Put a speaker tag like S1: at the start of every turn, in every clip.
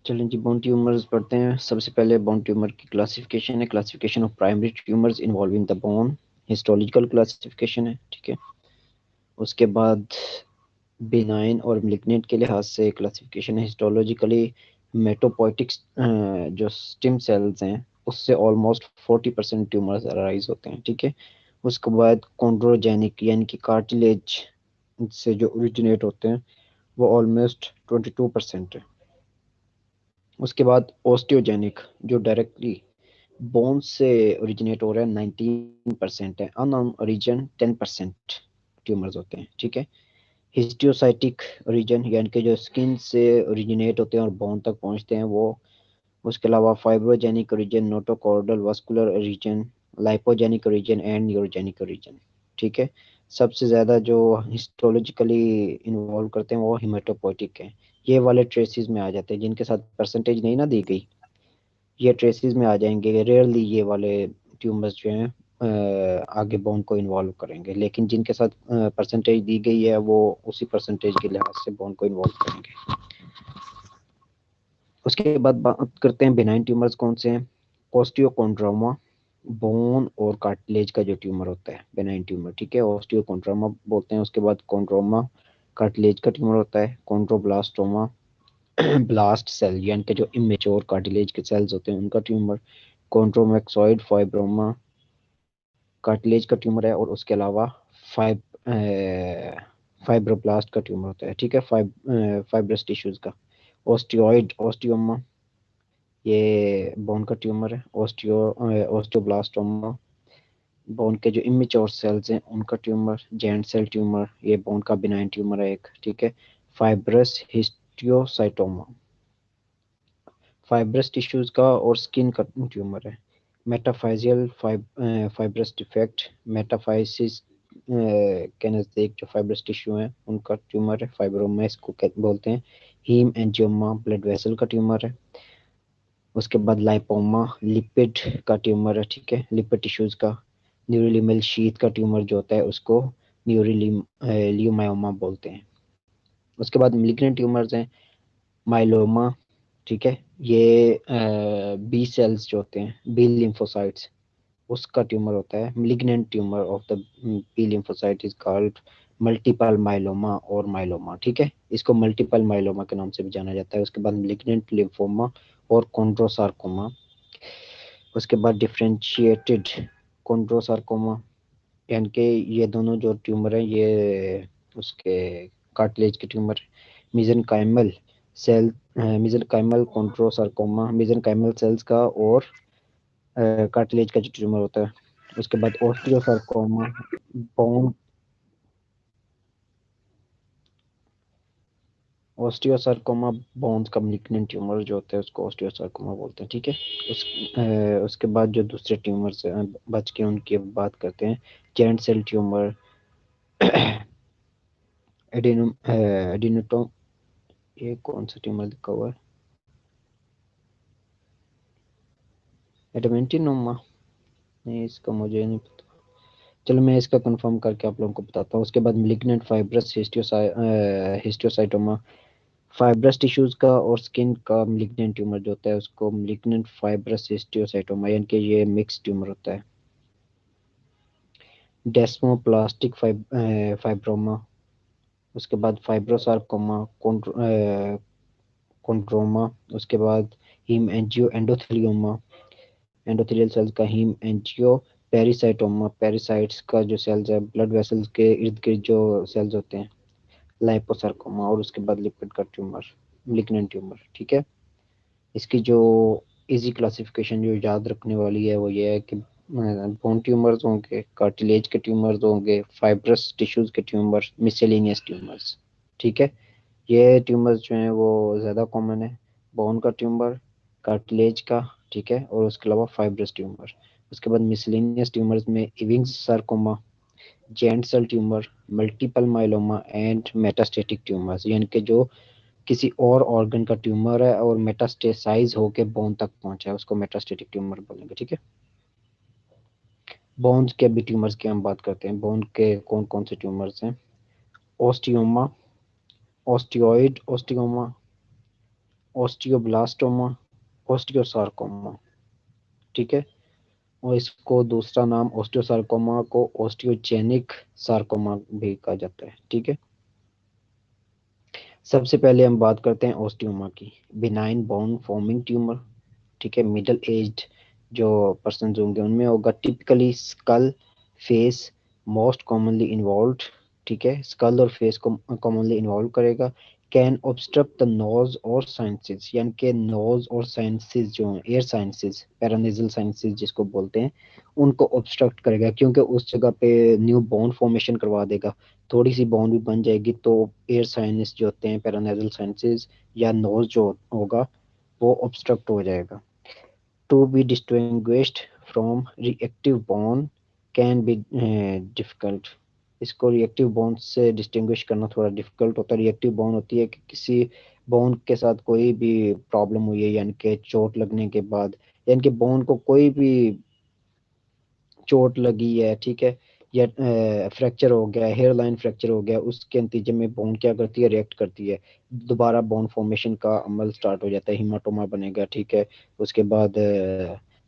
S1: चलें जी, bone tumours पढ़ते हैं। सबसे पहले बोन ट्यूमर की क्लासिफिकेशन है, classification of primary tumours involving the bone, histological classification है, ठीक है। उसके बाद बिनाइन और मिलिग्नेंट के लिहाज से क्लासिफिकेशन है हिस्टोलॉजिकली। मेटोपोइटिक जो स्टेम सेल्स हैं उससे ऑलमोस्ट 40% ट्यूमर्स अराइज होते हैं, ठीक है। उसके बाद कॉन्ड्रोजेनिक यानी कि कार्टिलेज से जो ओरिजिनेट होते हैं वो ऑलमोस्ट 22% है। उसके बाद ओस्टियोजेनिक जो डायरेक्टली बोन से ओरिजिनेट हो रहा है 19% है। अननोन ओरिजिन 10% ट्यूमर्स होते हैं, ठीक है। हिस्टियोसाइटिक रीजन यानी कि जो स्किन से ओरिजिनेट होते हैं और बोन तक पहुंचते हैं वो। उसके अलावा fibrogenic region, notochordal vascular region, lipogenic region and neurogenic region, ठीक है। सबसे ज़्यादा जो हिस्टोलॉजिकली इन्वॉल्व करते हैं वो हिमेटोपोइटिक है। ये वाले ट्रेसिस में आ जाते हैं जिनके साथ परसेंटेज नहीं ना दी गई, ये ट्रेसिस में आ जाएंगे। रेयरली ये वाले ट्यूमर्स जो हैं आगे बोन को इन्वॉल्व करेंगे, लेकिन जिनके साथ परसेंटेज दी गई है वो उसी परसेंटेज के लिहाज से बोन को इन्वॉल्व करेंगे। उसके बाद बात करते हैं बिनाइन ट्यूमर्स कौन से हैं। ऑस्टियोकोंड्रोमा, बोन और कार्टिलेज का जो ट्यूमर होता है बेनाइन ट्यूमर, ठीक है, ऑस्टियोकोंड्रोमा बोलते हैं। उसके बाद कॉन्ड्रोमा कार्टिलेज का ट्यूमर होता है। कॉन्ड्रोब्लास्टोमा ब्लास्ट सेल यानी कि जो इमेच्योर कार्टिलेज के सेल्स होते हैं उनका ट्यूमर। कॉन्ड्रोमैक्सॉइड फाइब्रोमा कार्टिलेज का ट्यूमर है। और उसके अलावा फाइब फाइब्रोब्लास्ट का ट्यूमर होता है, ठीक है, फाइब्रस टिश्यूज का। ओस्टियोइड ओस्टियोमा ये बोन का ट्यूमर है। ओस्टियोब्लास्टोमा बोन के जो इमेच्योर सेल्स हैं उनका ट्यूमर। जेंट सेल ट्यूमर ये बोन का बिनाइन ट्यूमर है एक, ठीक है। फाइब्रस हिस्टियोसाइटोमा फाइब्रस टिश्यूज का और स्किन का ट्यूमर है। मेटाफाइजियल फाइब्रस डिफेक्ट मेटाफाइसिस के नज़दीक जो फाइब्रस टिश्यू है उनका ट्यूमर है, फाइब्रोमा इसको बोलते हैं। हीम एंजियोमा ब्लड वेसल का ट्यूमर है। उसके बाद लाइपोमा लिपिड का ट्यूमर है, ठीक है, लिपिड टिश्यूज का। न्यूरोलिमल शीथ का ट्यूमर जो होता है उसको न्यूरोलियोमायोमा बोलते हैं। उसके बाद मिलिग्नेंट ट्यूमर्स हैं। माइलोमा, ठीक है, ये बी सेल्स जो होते हैं बी लिम्फोसाइट्स उसका ट्यूमर होता है। Malignant tumour of the B lymphocyte is called multiple myeloma और माइलोमा, ठीक है, इसको मल्टीपल माइलोमा के नाम से भी जाना जाता है। उसके बाद मिलिग्नेंट लिम्फोमा और कॉन्ड्रोसार्कोमा। उसके बाद डिफरेंशिएटेड कॉन्ड्रोसार्कोमा यानी कि ये दोनों जो ट्यूमर हैं ये उसके कार्टिलेज के ट्यूमर। मिजनकाइमल सेल मिजनकाइमल कॉन्ड्रोसार्कोमा मिजनकाइमल सेल्स का और कार्टिलेज का जो ट्यूमर होता है। उसके बाद ओस्टियोसार्कोमा बोन ओस्टियोसार्कोमा बोन्स का मिलिग्नेंट ट्यूमर जो होता है उसको ओस्टियोसार्कोमा बोलते हैं, ठीक है। उस उसके बाद जो दूसरे ट्यूमर्स बच के उनकी अब बात करते हैं। जेंट सेल ट्यूमर, एडिनोटोम, ये कौन सा ट्यूमर लिखा हुआ है, एडमेंटिनोमा, नहीं इसका मुझे नहीं पता। चलो मैं इसका कंफर्म करके आप लोगों को बताता हूँ। उसके बाद malignant fibrous histiocytoma fibrous tissues का और स्किन का मिलिग्नेंट ट्यूमर जो होता है उसको मिलिग्नेंट फाइब्रस हिस्टियोसाइटोमा यानी कि ये मिक्स ट्यूमर होता है। डेस्मोप्लास्टिक फाइब्रोमा, उसके बाद फाइब्रोसार्कोमा कॉन्ड्रोमा। उसके बाद हीम एंजियो एंडोथेलियोमा एंडोथेलियल सेल्स का हीम एंजियो पेरिसाइटोमा पेरिसाइट्स का जो सेल्स है ब्लड वेसल्स के इर्द गिर्द जो सेल्स होते हैं लाइपोसार्कोमा। और उसके बाद लिपिड का ट्यूमर लिग्नेंट ट्यूमर, ठीक है। इसकी जो इजी क्लासिफिकेशन जो याद रखने वाली है वो ये है कि बोन ट्यूमर्स होंगे, कार्टिलेज के ट्यूमर्स होंगे, फाइब्रस टिश्यूज के ट्यूमर्स, मिसेलेनियस ट्यूमर्स, ठीक है। ये ट्यूमर्स जो हैं वो ज़्यादा कॉमन है, बोन का ट्यूमर, कार्टिलेज का, ठीक है, और उसके अलावा फाइब्रस ट्यूमर। उसके बाद मिसलेनियस ट्यूमर्स में Ewing's sarcoma, giant cell tumour, multiple myeloma and metastatic tumours यानी कि जो किसी और ऑर्गन का ट्यूमर है और मेटास्टेसाइज होके बोन तक पहुंचा है उसको मेटास्टेटिक ट्यूमर बोलेंगे, ठीक है। बोन्स के भी ट्यूमर्स की हम बात करते हैं। बोन के कौन कौन से ट्यूमर्स हैं। ओस्टियोमा, ओस्टियोइड ओस्टियोमा, ऑस्टियोब्लास्टोमा, ऑस्टियोसार्कोमा, ठीक है। और इसको दूसरा नाम ऑस्टियोसार्कोमा को ऑस्टियोजेनिक सार्कोमा भी कहा जाता है, ठीक है। सबसे पहले हम बात करते हैं ऑस्टियोमा की। बिनाइन बोन फॉर्मिंग ट्यूमर, ठीक है। मिडिल एज्ड जो पर्सन होंगे उनमें होगा। Typically school face most commonly involved, ठीक है। स्कल और फेस को कॉमनली इन्वॉल्व करेगा। कैन ऑब्स्ट्रक्ट द नोज और साइंसेस, यानी कि नोज और साइंसेस जो हैं, एयर साइंसेस, पैरानेजल साइंसेस जिसको बोलते हैं, उनको ऑब्स्ट्रक्ट करेगा, क्योंकि उस जगह पे न्यू बोन फॉर्मेशन करवा देगा। थोड़ी सी बोन भी बन जाएगी तो एयर साइनस जो होते हैं, पैरानेजल साइंसेस या नोज जो होगा वो ऑब्स्ट्रक्ट हो जाएगा। To be distinguished from reactive bone can be difficult. इसको रिएक्टिव बोन से डिस्टिंग्विश करना थोड़ा डिफिकल्ट होता है। रिएक्टिव बोन होती है कि किसी बोन के साथ कोई भी प्रॉब्लम हुई है, यानी कि चोट लगने के बाद, यानी कि बोन को कोई भी चोट लगी है, ठीक है, या फ्रैक्चर हो गया, हेयर लाइन फ्रैक्चर हो गया, उसके नतीजे में बोन क्या करती है, रिएक्ट करती है। दोबारा बोन फॉर्मेशन का अमल स्टार्ट हो जाता है, हीमाटोमा बनेगा, ठीक है। उसके बाद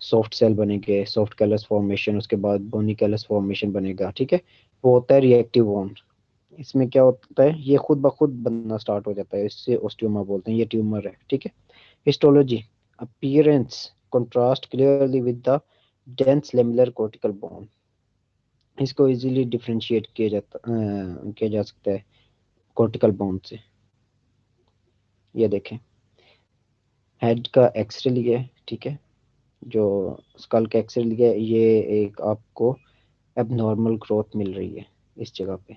S1: सॉफ्ट सेल बनेंगे, सॉफ्ट कैलस फॉर्मेशन, उसके बाद बोनी कैलस फॉर्मेशन बनेगा, ठीक है। वो होता है रिएक्टिव बोन। इसमें क्या होता है, ये खुद ब खुद बनना स्टार्ट हो जाता है, इससे ओस्टियोमा बोलते हैं, ये ट्यूमर है, ठीक है। Histology, appearance contrast clearly with the dense lamellar cortical bone. इसको इजीली डिफरेंशिएट किया जा सकता है कॉर्टिकल बोन से। ये देखें, हेड का एक्सरे लिया है, ठीक है, जो स्कल का एक्सरे लिया है, ये एक आपको एबनॉर्मल ग्रोथ मिल रही है इस जगह पे,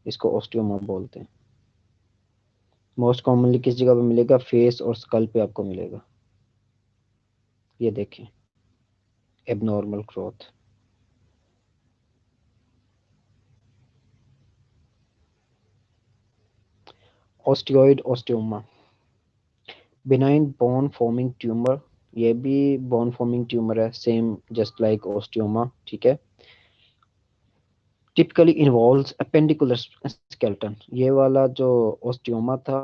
S1: इसको ऑस्टियोमा बोलते हैं। मोस्ट कॉमनली किस जगह पे मिलेगा, फेस और स्कल पे आपको मिलेगा। ये देखें, abnormal growth. Osteoid osteoma, benign bone forming tumour, ये भी बोन फॉर्मिंग ट्यूमर है, सेम जस्ट लाइक ऑस्टियोमा, ठीक है। टिपिकली इन्वॉल्व्स अपेंडिकुलर स्केलेटन, ये वाला जो ऑस्टियोमा था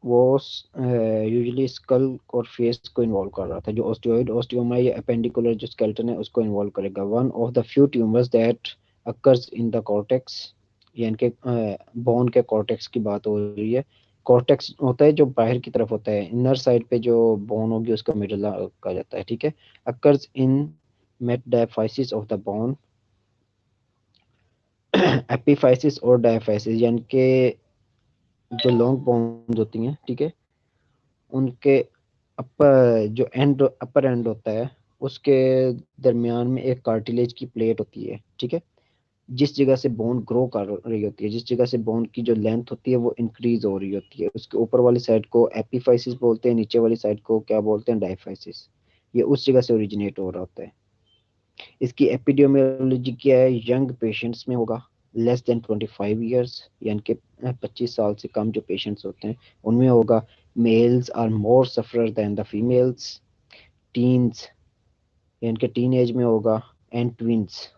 S1: वो यूजुअली स्कल और फेस को इन्वॉल्व कर रहा था। जो ऑस्टियोइड ऑस्टियोमा, ये अपेंडिकुलर जो स्केलेटन है उसको इन्वॉल्व करेगा। One of the few tumours that occurs in the cortex, यानी कि बोन के कॉर्टेक्स की बात हो रही है। कॉर्टेक्स होता है जो बाहर की तरफ होता है, इनर साइड पे जो बोन होगी उसको मिडला कहा जाता है, ठीक है। Occurs in metaphysis of the bone, epiphysis और डायफाइसिस, यानी कि जो लॉन्ग बोन्स होती हैं, ठीक है, उनके अपर जो एंड अपर एंड होता है उसके दरमियान में एक कार्टिलेज की प्लेट होती है, ठीक है। जिस जगह से बोन ग्रो कर रही होती है, जिस जगह से बोन की जो लेंथ होती है वो इंक्रीज हो रही होती है, उसके ऊपर वाली साइड को एपिफाइसिस बोलते हैं, नीचे वाली साइड को क्या बोलते हैं, डायफाइसिस। ये उस जगह से ओरिजिनेट हो रहा होता है। इसकी एपिडेमियोलॉजी क्या है, यंग पेशेंट्स में होगा, लेस देन 25 ईयर्स, यानी कि 25 साल से कम जो पेशेंट्स होते हैं उनमें होगा। Males are more sufferer than the females. Teens, यानी कि टीन एज में होगा। एंड ट्विंस,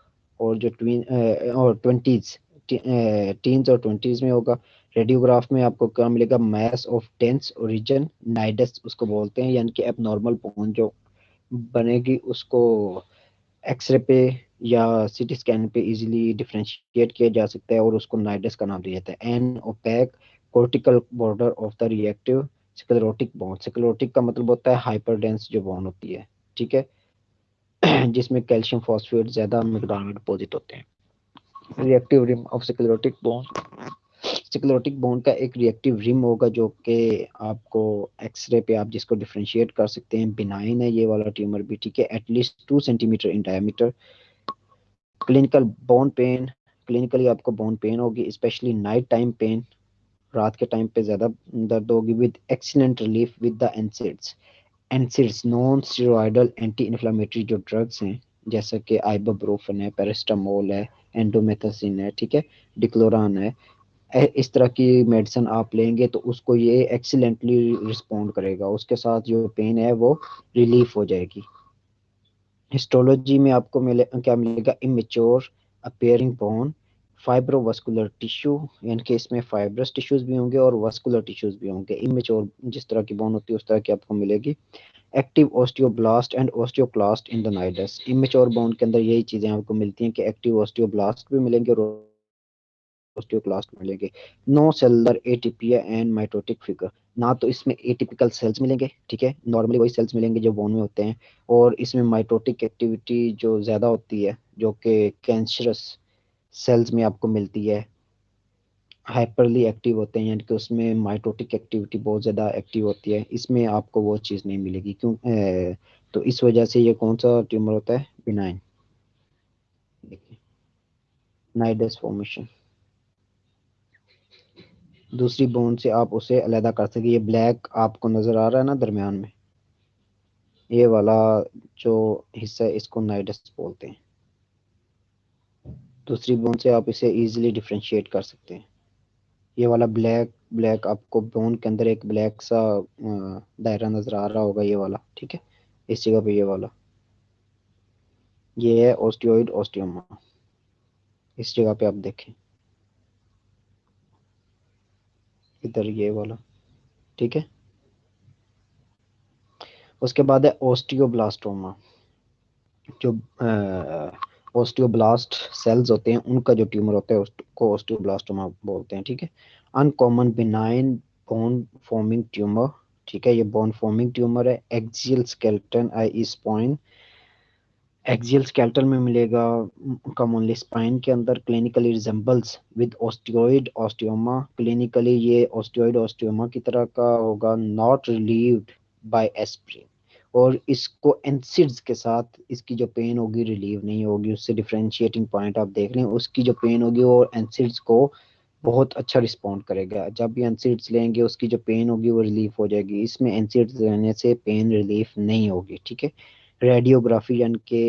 S1: और जो ट्विन और ट्वेंटीज, टीन्स और ट्वेंटीज में होगा। रेडियोग्राफ में आपको क्या मिलेगा, मैस ऑफ डेंस ओरिजिन नाइडस उसको बोलते हैं, यानी कि अब नॉर्मल बोन जो बनेगी उसको एक्सरे पे या सीटी स्कैन पे इजीली डिफरेंशिएट किया जा सकता है और उसको नाइडस का नाम दिया जाता है। An opaque cortical border of the reactive sclerotic bone, sclerotic का मतलब होता है हाइपरडेंस जो बोन होती है, ठीक है, जिसमें कैल्शियम फॉस्फेट ज्यादा मिकदार में डिपॉजिट होते हैं। Reactive rim of sclerotic bone, sclerotic bone का एक रिएक्टिव रिम होगा जो कि आपको एक्सरे पे आप जिसको डिफरेंशिएट कर सकते हैं। बिनाइन है ये वाला ट्यूमर भी, ठीक है, at least 2 centimetre in diameter. Clinical bone pen, clinically आपको बोन पेन होगी, स्पेशली नाइट टाइम पेन, रात के टाइम पे ज्यादा दर्द होगी, with excellent relief with the NSAIDs. NSAIDs non steroidal anti inflammatory जो ड्रग्स हैं, जैसे कि आइबुप्रोफेन है, पैरास्टामोल है, एंडोमेथासिन है, ठीक है, डिक्लोरान है, इस तरह की मेडिसिन आप लेंगे तो उसको ये एक्सीलेंटली रिस्पॉन्ड करेगा, उसके साथ जो पेन है वो रिलीफ हो जाएगी। हिस्टोलॉजी में आपको मिले क्या मिलेगा, immature appearing bone, fibrovascular tissue, यानी कि इसमें फाइब्रस टिश्यूज भी होंगे और वास्कुलर टिश्यूज भी होंगे। इमेच्योर जिस तरह की बोन होती है उस तरह की आपको मिलेगी। Active osteoblast and osteoclast in the nidus. Immature bone के अंदर यही चीजें आपको मिलती हैं कि एक्टिव ऑस्टियोब्लास्ट भी मिलेंगे और ऑस्टियोक्लास्ट मिलेंगे। No cellular atypia and mitotic figure, ना तो इसमें एटिपिकल सेल्स मिलेंगे, ठीक है, नॉर्मली वही सेल्स मिलेंगे जो बोन में होते हैं, और इसमें माइटोटिक एक्टिविटी जो ज्यादा होती है जो कि कैंसरस सेल्स में आपको मिलती है, हाइपरली एक्टिव होते हैं, यानी कि उसमें माइटोटिक एक्टिविटी बहुत ज़्यादा एक्टिव होती है, इसमें आपको वो चीज़ नहीं मिलेगी। क्यों? तो इस वजह से ये कौन सा ट्यूमर होता है? बिनाइन। देखिए, नाइडस फॉर्मेशन। दूसरी बोन से आप उसे अलहदा कर सके। ये ब्लैक आपको नज़र आ रहा है ना दरमियान में, ये वाला जो हिस्सा है इसको नाइडस बोलते हैं। दूसरी बोन से आप इसे इजीली डिफ्रेंशिएट कर सकते हैं। ये वाला ब्लैक ब्लैक आपको बोन के अंदर एक ब्लैक सा दायरा नजर आ रहा होगा, ये वाला, ठीक है, इस जगह पे ये वाला, ये है ओस्टियोइड ओस्टियोमा। इस जगह पे आप देखें, इधर ये वाला, ठीक है। उसके बाद है ओस्टियोब्लास्टोमा। जो ओस्टियोब्लास्ट सेल्स होते हैं उनका जो ट्यूमर होता है उसको ओस्टियोब्लास्टोमा बोलते हैं, ठीक है। Uncommon benign bone forming tumour, ठीक है, ये बोन फॉर्मिंग ट्यूमर है। Axial skeleton ie spine, axial skeleton में मिलेगा कॉमनली स्पाइन के अंदर। Clinically resembles with osteoid osteoma, clinically ये ओस्टियोइड ओस्टियोमा की तरह का होगा। नॉट रिलीव्ड बाय एस्प्रिन, और इसको एनसिड्स के साथ इसकी जो पेन होगी रिलीव नहीं होगी। उससे डिफरेंशिएटिंग पॉइंट आप देख लें, उसकी जो पेन होगी वो एनसिड्स को बहुत अच्छा रिस्पॉन्ड करेगा। जब भी एनसिड्स लेंगे उसकी जो पेन होगी वो रिलीफ हो जाएगी। इसमें एनसिड्स लेने से पेन रिलीफ नहीं होगी, ठीक है। रेडियोग्राफी यानी कि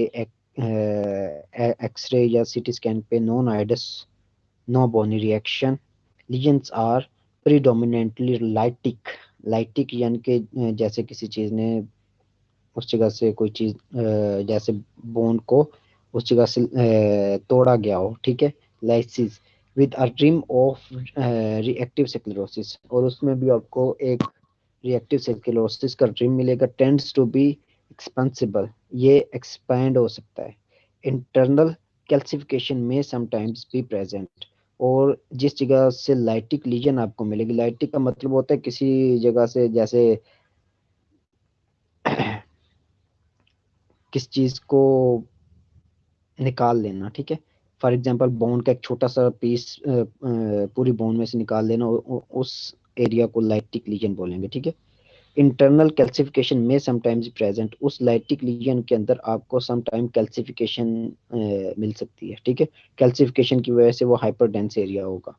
S1: एक्सरे या सीटी स्कैन पे no nidus, no bony reaction. Lesions are predominantly lytic, lytic यानी कि जैसे किसी चीज ने उस जगह से कोई चीज जैसे बोन को उस जगह से तोड़ा गया हो, ठीक है। Lysis with a rim of reactive sclerosis, और उसमें भी आपको एक रिएक्टिव स्क्लेरोसिस का रिम मिलेगा। टेंड्स टू बी एक्सपेंसिबल, ये एक्सपैंड हो सकता है। इंटरनल कैल्सिफिकेशन में समटाइम्स बी प्रेजेंट, और जिस जगह से लाइटिक लीजन आपको मिलेगी, लाइटिक का मतलब होता है किसी जगह से जैसे किस चीज को निकाल लेना, ठीक है। फॉर एग्जांपल बोन का एक छोटा सा पीस पूरी बोन में से निकाल लेना, उस एरिया को लाइटिक लीजन बोलेंगे, ठीक है। इंटरनल कैल्सिफिकेशन में समटाइम्स प्रेजेंट, उस लाइटिक लीजन के अंदर आपको समटाइम कैल्सिफिकेशन मिल सकती है, ठीक है। कैल्सिफिकेशन की वजह से वो हाइपर डेंस एरिया होगा,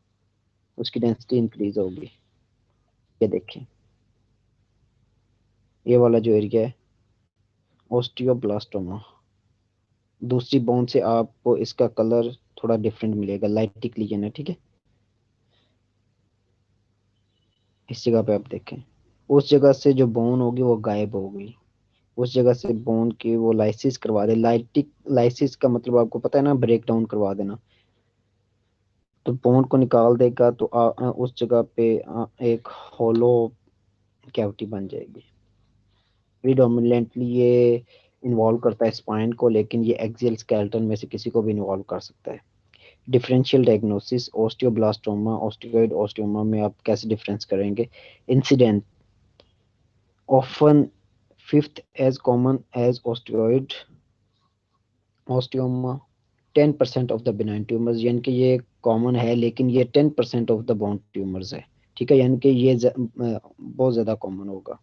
S1: उसकी डेंसिटी इंक्रीज होगी। ये देखें, ये वाला जो एरिया है ओस्टियोब्लास्टोमा। दूसरी बोन से आपको इसका कलर थोड़ा डिफरेंट मिलेगा, लाइटिक लीजन है, ठीक है। इस जगह पे आप देखें, उस जगह से जो बोन होगी वो गायब हो गई। उस जगह से बोन की वो लाइसिस करवा दे। लाइटिक लाइसिस का मतलब आपको पता है ना, ब्रेक डाउन करवा देना। तो बोन को निकाल देगा तो उस जगह पे एक होलो कैविटी बन जाएगी। प्रीडोमिनेंटली ये इन्वॉल्व करता है स्पाइन को, लेकिन ये एक्सियल स्केलेटन में से किसी को भी इन्वॉल्व कर सकता है। डिफरेंशियल डायग्नोसिस ओस्टियोब्लास्टोमा ओस्टियोइड ओस्टियोमा में आप कैसे डिफरेंस करेंगे? Incident often fifth as common as osteoid osteoma, 10% of the benign tumours, यानी कि ये कॉमन है लेकिन ये 10% ऑफ द बोन ट्यूमर्स है, ठीक है, यानी कि ये बहुत ज्यादा कॉमन होगा।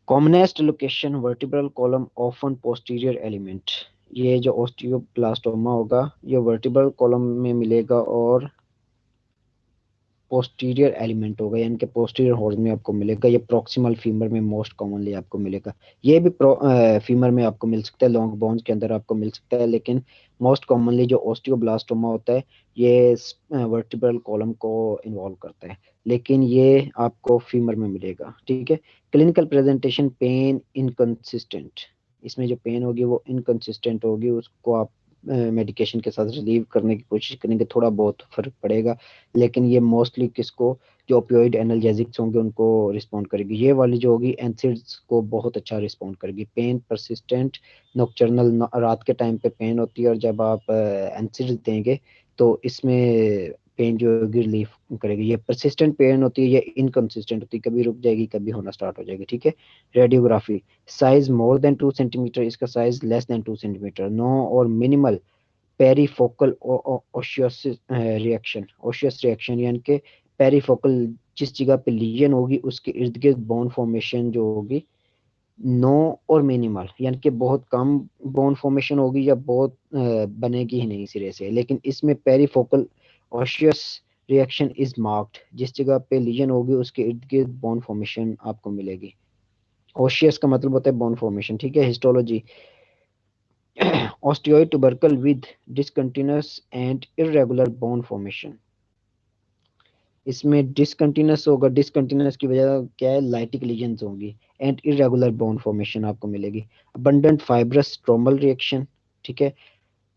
S1: Commonest location vertebral column often posterior element, ये जो ओस्टियोब्लास्टोमा होगा ये वर्टिब्रल कॉलम में मिलेगा और पोस्टीरियर एलिमेंट होगा, यानी कि पोस्टीरियर हॉर्न में आपको मिलेगा। ये प्रोक्सिमल फीमर में मोस्ट कॉमनली आपको मिलेगा। ये भी फीमर में आपको मिल सकता है, लॉन्ग बोन्स के अंदर आपको मिल सकता है, लेकिन मोस्ट कॉमनली जो ओस्टियोब्लास्टोमा होता है ये वर्टिब्रल कॉलम को इन्वॉल्व करता है, लेकिन ये आपको फीमर में मिलेगा, ठीक है। क्लिनिकल प्रेजेंटेशन पेन इनकंसिस्टेंट, इसमें जो पेन होगी वो इनकंसिस्टेंट होगी, उसको आप मेडिकेशन के साथ रिलीव करने की कोशिश करेंगे, थोड़ा बहुत फर्क पड़ेगा, लेकिन ये मोस्टली किसको, जो ओपियोइड एनाल्जेसिक्स होंगे उनको रिस्पॉन्ड करेगी। ये वाली जो होगी एनसिड्स को बहुत अच्छा रिस्पॉन्ड करेगी। पेन परसिस्टेंट नॉकटर्नल, रात के टाइम पे पेन होती है, और जब आप एनसिड्स देंगे तो इसमें पेन जो होगी रिलीफ करेगी। ये परसिस्टेंट पेन होती है, ये इनकंसिस्टेंट होती है, कभी रुक जाएगी कभी होना स्टार्ट हो जाएगी, ठीक है। Radiography, size more than 2 centimetre, इसका size less than 2 centimetre. No और minimal perifocal osseous reaction, osseous reaction यानी कि पेरीफोकल जिस जगह पे लीजन होगी उसके इर्द गिर्द बोन फॉर्मेशन जो होगी। नो और मिनिमल यानी कि बहुत कम बोन फॉर्मेशन होगी या बहुत बनेगी ही नहीं सिरे से, लेकिन इसमें पेरीफोकल ओशियस रिएक्शन इज मार्क्ड, जिस जगह पे लीजन होगी उसके इर्द गिर्द बोन फॉर्मेशन आपको मिलेगी। ओशियस का मतलब होता है बोन फॉर्मेशन, ठीक है। Histology, osteoid tubercle with discontinuous and irregular bone formation। इसमें डिसकंटिन्यूस होगा, डिसकंटिन्यूस की वजह क्या है, लाइटिक लीजन्स होंगी, एंड इरेगुलर बोन फॉर्मेशन आपको मिलेगी। अबंडेंट फाइब्रस स्ट्रोमल रिएक्शन, ठीक है।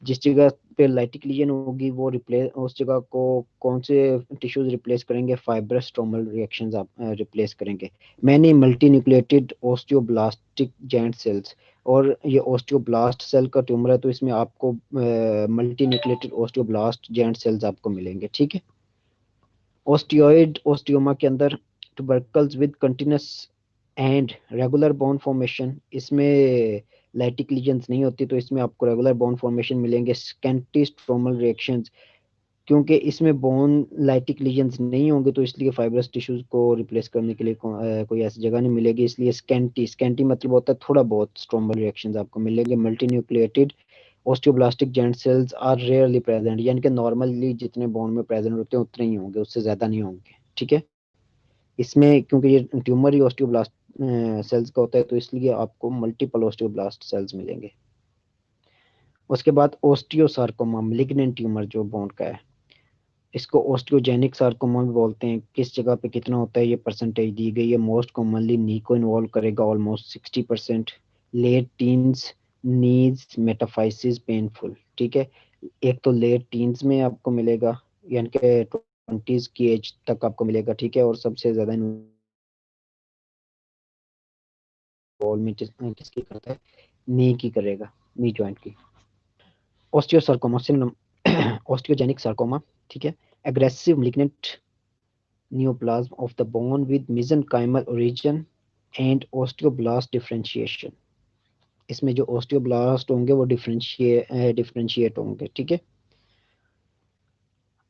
S1: जिस जगह पे लाइटिक लीजन होगी वो रिप्लेस, उस जगह को कौन से टिश्यूज रिप्लेस करेंगे, फाइब्रस स्ट्रोमल रिएक्शंस आप रिप्लेस करेंगे। Many multinucleated osteoblastic giant cells, और ये ओस्टियोब्लास्ट सेल का ट्यूमर है तो इसमें आपको multinucleated osteoblast joint cells आपको मिलेंगे, ठीक है। ओस्टियोइड ओस्टियोमा के अंदर tubercles with continuous and regular bone formation, इसमें लाइटिक लीजन्स नहीं होती तो इसमें आपको रेगुलर बोन फॉर्मेशन मिलेंगे। स्कैंटी स्ट्रोमल रिएक्शंस, क्योंकि इसमें बोन लाइटिक लीजन्स नहीं होंगे तो इसलिए फाइब्रस टिश्यूज को रिप्लेस करने के लिए कोई ऐसी जगह नहीं मिलेगी, इसलिए स्कैंटी, स्कैंटी मतलब होता है थोड़ा बहुत, स्ट्रोमल रिएक्शंस आपको मिलेंगे। Multinucleated osteoblastic giant cells are rarely present, यानी कि नॉर्मली जितने बोन में प्रेजेंट होते हैं उतने ही होंगे, उससे ज्यादा नहीं होंगे, ठीक है। इसमें क्योंकि ये ट्यूमर ही ओस्टियोब्लास्ट सेल्स का होता है तो इसलिए आपको मल्टीपल ओस्टियोब्लास्ट सेल्स मिलेंगे। उसके बाद ओस्टियोसार्कोमा, मेलिग्नेंट ट्यूमर जो बोन का है, इसको ओस्टियोजेनिक सार्कोमा भी बोलते हैं। किस जगह पे कितना होता है ये परसेंटेज दी गई है। मोस्ट कॉमनली नी को इन्वॉल्व करेगा ऑलमोस्ट 60%। लेट टीन्स, नीज मेटाफाइसिस पेनफुल, ठीक है। एक तो लेट टीन्स में आपको मिलेगा, यानी कि 20s की एज तक आपको मिलेगा, ठीक है। और सबसे ज्यादा इन्वॉल्वमेंट किसकी करता है, नी की करेगा, नी जॉइंट की। ओस्टियोसार्कोमा ओस्टियोजेनिक सार्कोमा, ठीक है। Aggressive malignant neoplasm of the bone with mesenchymal origin and osteoblast differentiation। इसमें जो ओस्टियोब्लास्ट होंगे वो डिफरेंशिएट होंगे, ठीक है।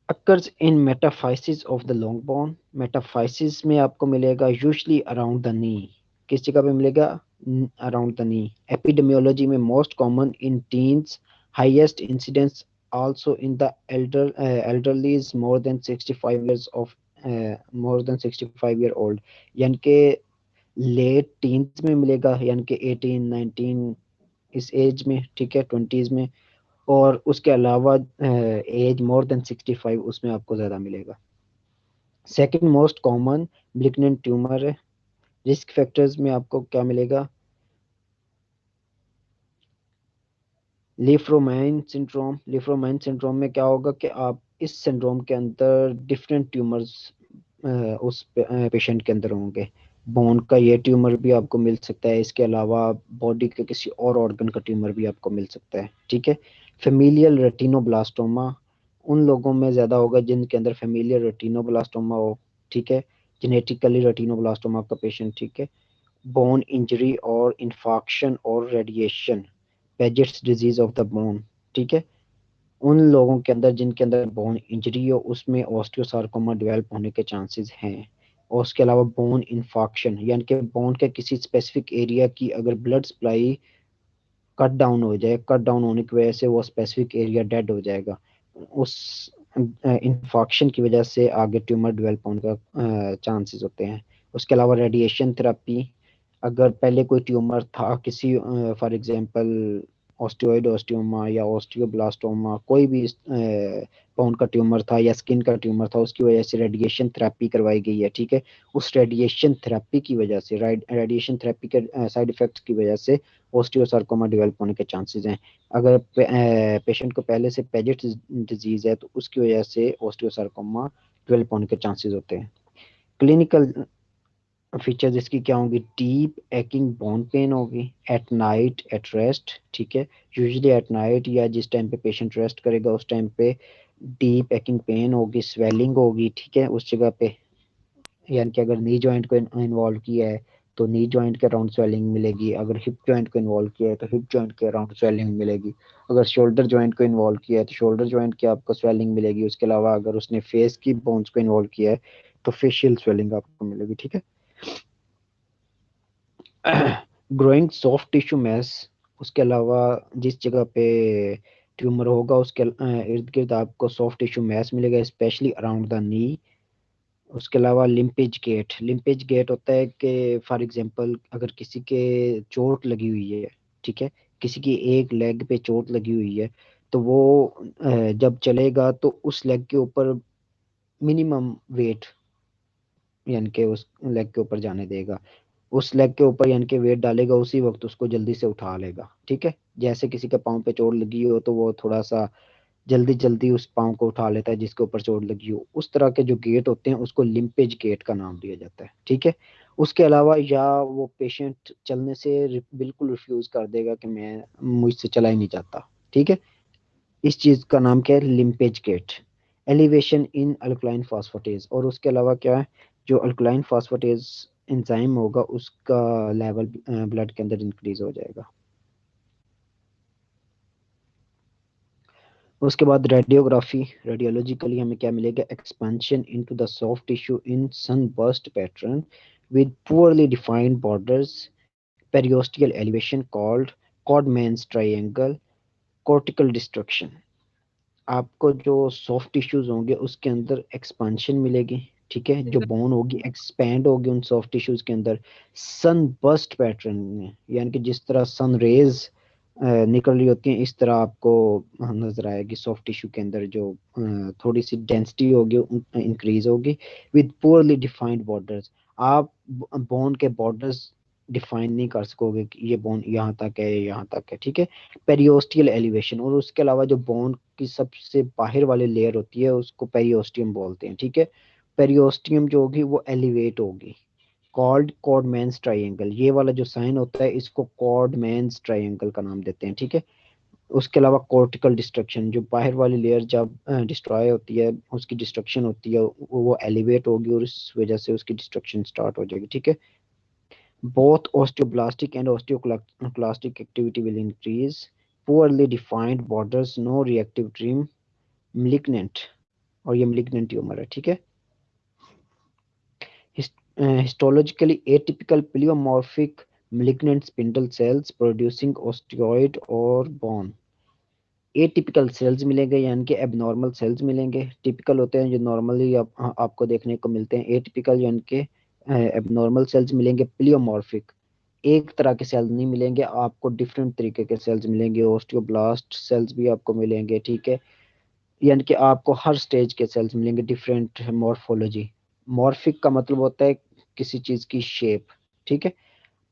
S1: Occurs in metaphysis of the long bone, metaphysis में आपको मिलेगा यूजुअली अराउंड द नी, किस जगह पे मिलेगा, अराउंड द नी। एपिडेमियोलॉजी में most common in teens, highest incidence also in the elderly is more than 65 years of more than 65 year old, यानी कि लेट टीन्स में मिलेगा, यानी कि 18 19 इस एज में, ठीक है, 20s में। और उसके अलावा एज मोर देन 65 उसमें आपको ज्यादा मिलेगा। Second most common malignant tumour है। रिस्क फैक्टर्स में आपको क्या मिलेगा, लिफ्रोमाइन सिंड्रोम। लिफ्रोमाइन सिंड्रोम में क्या होगा कि आप इस सिंड्रोम के अंदर डिफरेंट ट्यूमर्स उस पेशेंट के अंदर होंगे। बोन का ये ट्यूमर भी आपको मिल सकता है, इसके अलावा बॉडी के किसी और ऑर्गन का ट्यूमर भी आपको मिल सकता है, ठीक है। फेमिलियल रेटिनोब्लास्टोमा उन लोगों में ज्यादा होगा जिनके अंदर फेमिलियल रेटिनोब्लास्टोमा हो, ठीक है। जेनेटिकली रेटिनोब्लास्टोमा का पेशेंट, ठीक है। बोन इंजरी और इन्फॉक्शन और radiation, Piaget's disease of the bone, ठीक है। उन लोगों के अंदर जिनके अंदर बोन इंजरी हो उसमें ऑस्टियोसार्कोमा डेवलप होने के चांसेस हैं। और उसके अलावा बोन इन्फॉक्शन यानी कि बोन के किसी स्पेसिफिक एरिया की अगर ब्लड सप्लाई कट डाउन हो जाए, कट डाउन होने की वजह से वो स्पेसिफिक एरिया डेड हो जाएगा, उस इन्फॉक्शन की वजह से आगे ट्यूमर डेवलप होने का चांसेस होते हैं। उसके अलावा रेडिएशन थेरेपी, अगर पहले कोई ट्यूमर था किसी फॉर एग्जांपल ऑस्टियोइड ऑस्टियोमा या ऑस्टियोब्लास्टोमा, कोई भी बोन का ट्यूमर था या स्किन का ट्यूमर था, उसकी वजह से रेडिएशन थेरेपी करवाई गई है, ठीक है। उस रेडिएशन थेरेपी की वजह से, रेडिएशन थेरेपी के साइड इफेक्ट्स की वजह से ऑस्टियोसार्कोमा डेवलप होने के चांसेस हैं। अगर पेशेंट को पहले से पेजेट डिजीज है तो उसकी वजह से ऑस्टियोसार्कोमा डेवलप होने के चांसेस होते हैं। क्लिनिकल फीचर्स इसकी क्या होंगी? डीप एकइंग बोन पेन होगी एट नाइट एट रेस्ट, ठीक है। यूजुअली एट नाइट या जिस टाइम पे पेशेंट रेस्ट करेगा उस टाइम पे डीप एकइंग पेन होगी, स्वेलिंग होगी, ठीक है, उस जगह पे। यानी कि अगर नी जॉइंट को इन्वॉल्व किया है तो नी जॉइंट के अराउंड स्वेलिंग मिलेगी, अगर हिप जॉइंट को इन्वॉल्व किया है तो हिप जॉइंट के अराउंड स्वेलिंग मिलेगी, अगर शोल्डर जॉइंट को इन्वॉल्व किया है तो शोल्डर जॉइंट की आपको स्वेलिंग मिलेगी। उसके अलावा अगर उसने फेस की बोन्स को इन्वॉल्व किया है तो फेशियल स्वेलिंग आपको मिलेगी, ठीक है। ग्रोइंग सॉफ्ट टिश्यू मैस, उसके अलावा जिस जगह पे ट्यूमर होगा उसके इर्द गिर्द आपको सॉफ्ट टिश्यू मैस मिलेगा, स्पेशली अराउंड द नी। उसके अलावा लिंपेज गेट, लिंपेज गेट होता है कि फॉर एग्जांपल अगर किसी के चोट लगी हुई है, ठीक है, किसी की एक लेग पे चोट लगी हुई है, तो वो जब चलेगा तो उस लेग के ऊपर मिनिमम वेट, यानी कि उस लेग के ऊपर जाने देगा, उस लेग के ऊपर यानी कि वेट डालेगा, उसी वक्त उसको जल्दी से उठा लेगा, ठीक है। जैसे किसी के पाँव पे चोट लगी हो तो वो थोड़ा सा जल्दी जल्दी उस पाँव को उठा लेता है जिसके ऊपर चोट लगी हो। उस तरह के जो गेट होते हैं उसको लिंपेज गेट का नाम दिया जाता है, ठीक है। उसके अलावा या वो पेशेंट चलने से बिल्कुल रिफ्यूज कर देगा कि मैं मुझसे चला ही नहीं जाता, ठीक है, इस चीज का नाम क्या है? Limping gait. Elevation in alkaline phosphatase, और उसके अलावा क्या है? जो अल्कलाइन फास्फेटेज एंजाइम होगा उसका लेवल ब्लड के अंदर इंक्रीज हो जाएगा। उसके बाद रेडियोग्राफी, रेडियोलॉजिकली हमें क्या मिलेगा? Expansion into the soft tissue in sunburst pattern with poorly defined borders, periosteal elevation called Codman's triangle, cortical destruction। आपको जो सॉफ्ट टिश्यूज होंगे उसके अंदर एक्सपांशन मिलेगी, ठीक है, जो बोन होगी एक्सपैंड होगी उन सॉफ्ट टिश्यूज के अंदर सन बर्स्ट पैटर्न में, यानी कि जिस तरह सन रेज निकल रही होती हैं इस तरह आपको नजर आएगी सॉफ्ट टिश्यू के अंदर, जो थोड़ी सी डेंसिटी होगी इंक्रीज होगी, विद पुअरली डिफाइंड बॉर्डर्स। आप बोन के बॉर्डर्स डिफाइन नहीं कर सकोगे कि ये बोन यहाँ तक है यहाँ तक है, ठीक है। पेरियोस्टियल एलिवेशन, और उसके अलावा जो बोन की सबसे बाहर वाली लेयर होती है उसको पेरियोस्टियम बोलते हैं, ठीक है। पेरियोस्टियम जो होगी वो एलिवेट होगी, कॉल्ड कॉडमैन्स ट्रायंगल। ये वाला जो साइन होता है इसको कॉडमैन्स ट्रायंगल का नाम देते हैं, ठीक है। उसके अलावा कॉर्टिकल डिस्ट्रक्शन, जो बाहर वाली लेयर जब डिस्ट्रॉय होती है उसकी डिस्ट्रक्शन होती है वो एलिवेट होगी और इस वजह से उसकी डिस्ट्रक्शन स्टार्ट हो जाएगी, ठीक है। Both osteoblastic and osteoclastic activity will increase. Poorly defined borders, no reactive trim, malignant, और ये malignant ट्यूमर है, ठीक है। Histologically atypical pleomorphic malignant spindle cells producing osteoid or bone। Atypical cells मिलेंगे यानी कि एबनॉर्मल सेल्स मिलेंगे। टिपिकल होते हैं जो नॉर्मली आपको देखने को मिलते हैं, एटिपिकल यानी कि एबनॉर्मल सेल्स मिलेंगे। प्लियोमॉर्फिक, एक तरह के सेल्स नहीं मिलेंगे आपको, डिफरेंट तरीके के सेल्स मिलेंगे। ओस्टियोब्लास्ट सेल्स भी आपको मिलेंगे, ठीक है, यानी कि आपको हर स्टेज के सेल्स मिलेंगे, डिफरेंट मॉर्फोलॉजी। मॉर्फिक का मतलब होता है किसी चीज की शेप, ठीक है।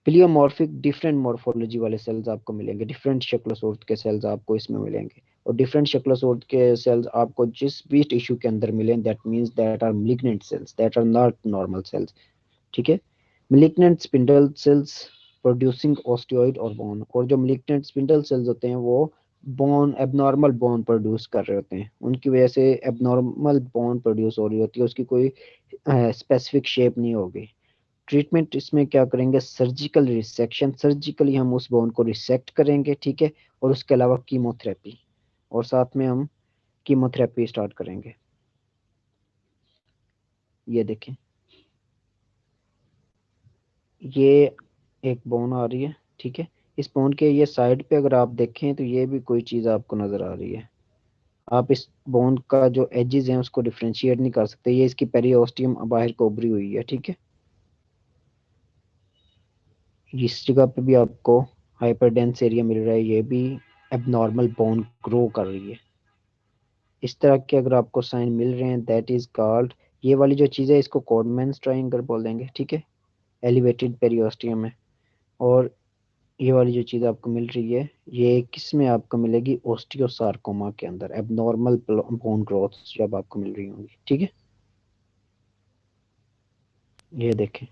S1: प्लियोमॉर्फिक डिफरेंट मॉर्फोलॉजी वाले सेल्स आपको मिलेंगे, डिफरेंट शक्ल सूरत के सेल्स आपको इसमें मिलेंगे, और डिफरेंट शक्ल सूरत के सेल्स आपको जिस भी टिश्यू के अंदर मिलें that means that are malignant cells, that are not normal cells, ठीक है। malignant spindle cells producing osteoid और बोन, और जो malignant स्पिंडल सेल्स होते हैं वो बोन, एबनॉर्मल बोन प्रोड्यूस कर रहे होते हैं, उनकी वजह से एबनॉर्मल बोन प्रोड्यूस हो रही होती है, उसकी कोई स्पेसिफिक शेप नहीं होगी। ट्रीटमेंट इसमें क्या करेंगे? सर्जिकल रिसेक्शन, सर्जिकली हम उस बोन को रिसेक्ट करेंगे, ठीक है, और उसके अलावा कीमोथेरेपी, और साथ में हम कीमोथेरेपी स्टार्ट करेंगे। ये देखें, ये एक बोन आ रही है, ठीक है। इस बोन के ये साइड पे अगर आप देखें तो ये भी कोई चीज आपको नजर आ रही है। आप इस बोन का जो एजेस हैं उसको डिफ्रेंशिएट नहीं कर सकते, ये इसकी पेरियोस्टियम बाहर को उभरी हुई है, ठीक है। इस जगह पे भी आपको हाइपरडेंस एरिया मिल रहा है, ये भी एबनॉर्मल बोन ग्रो कर रही है। इस तरह के अगर आपको साइन मिल रहे हैं दैट इज कॉल्ड, ये वाली जो चीज़ है इसको कॉडमैन्स ट्रायंगल बोल देंगे, ठीक है, एलिवेटेड पेरियोस्टियम है। और ये वाली जो चीज़ आपको मिल रही है ये किस में आपको मिलेगी, ओस्टियोसार्कोमा के अंदर, एबनॉर्मल बोन ग्रोथ जब आपको मिल रही होंगी, ठीक है। ये देखें,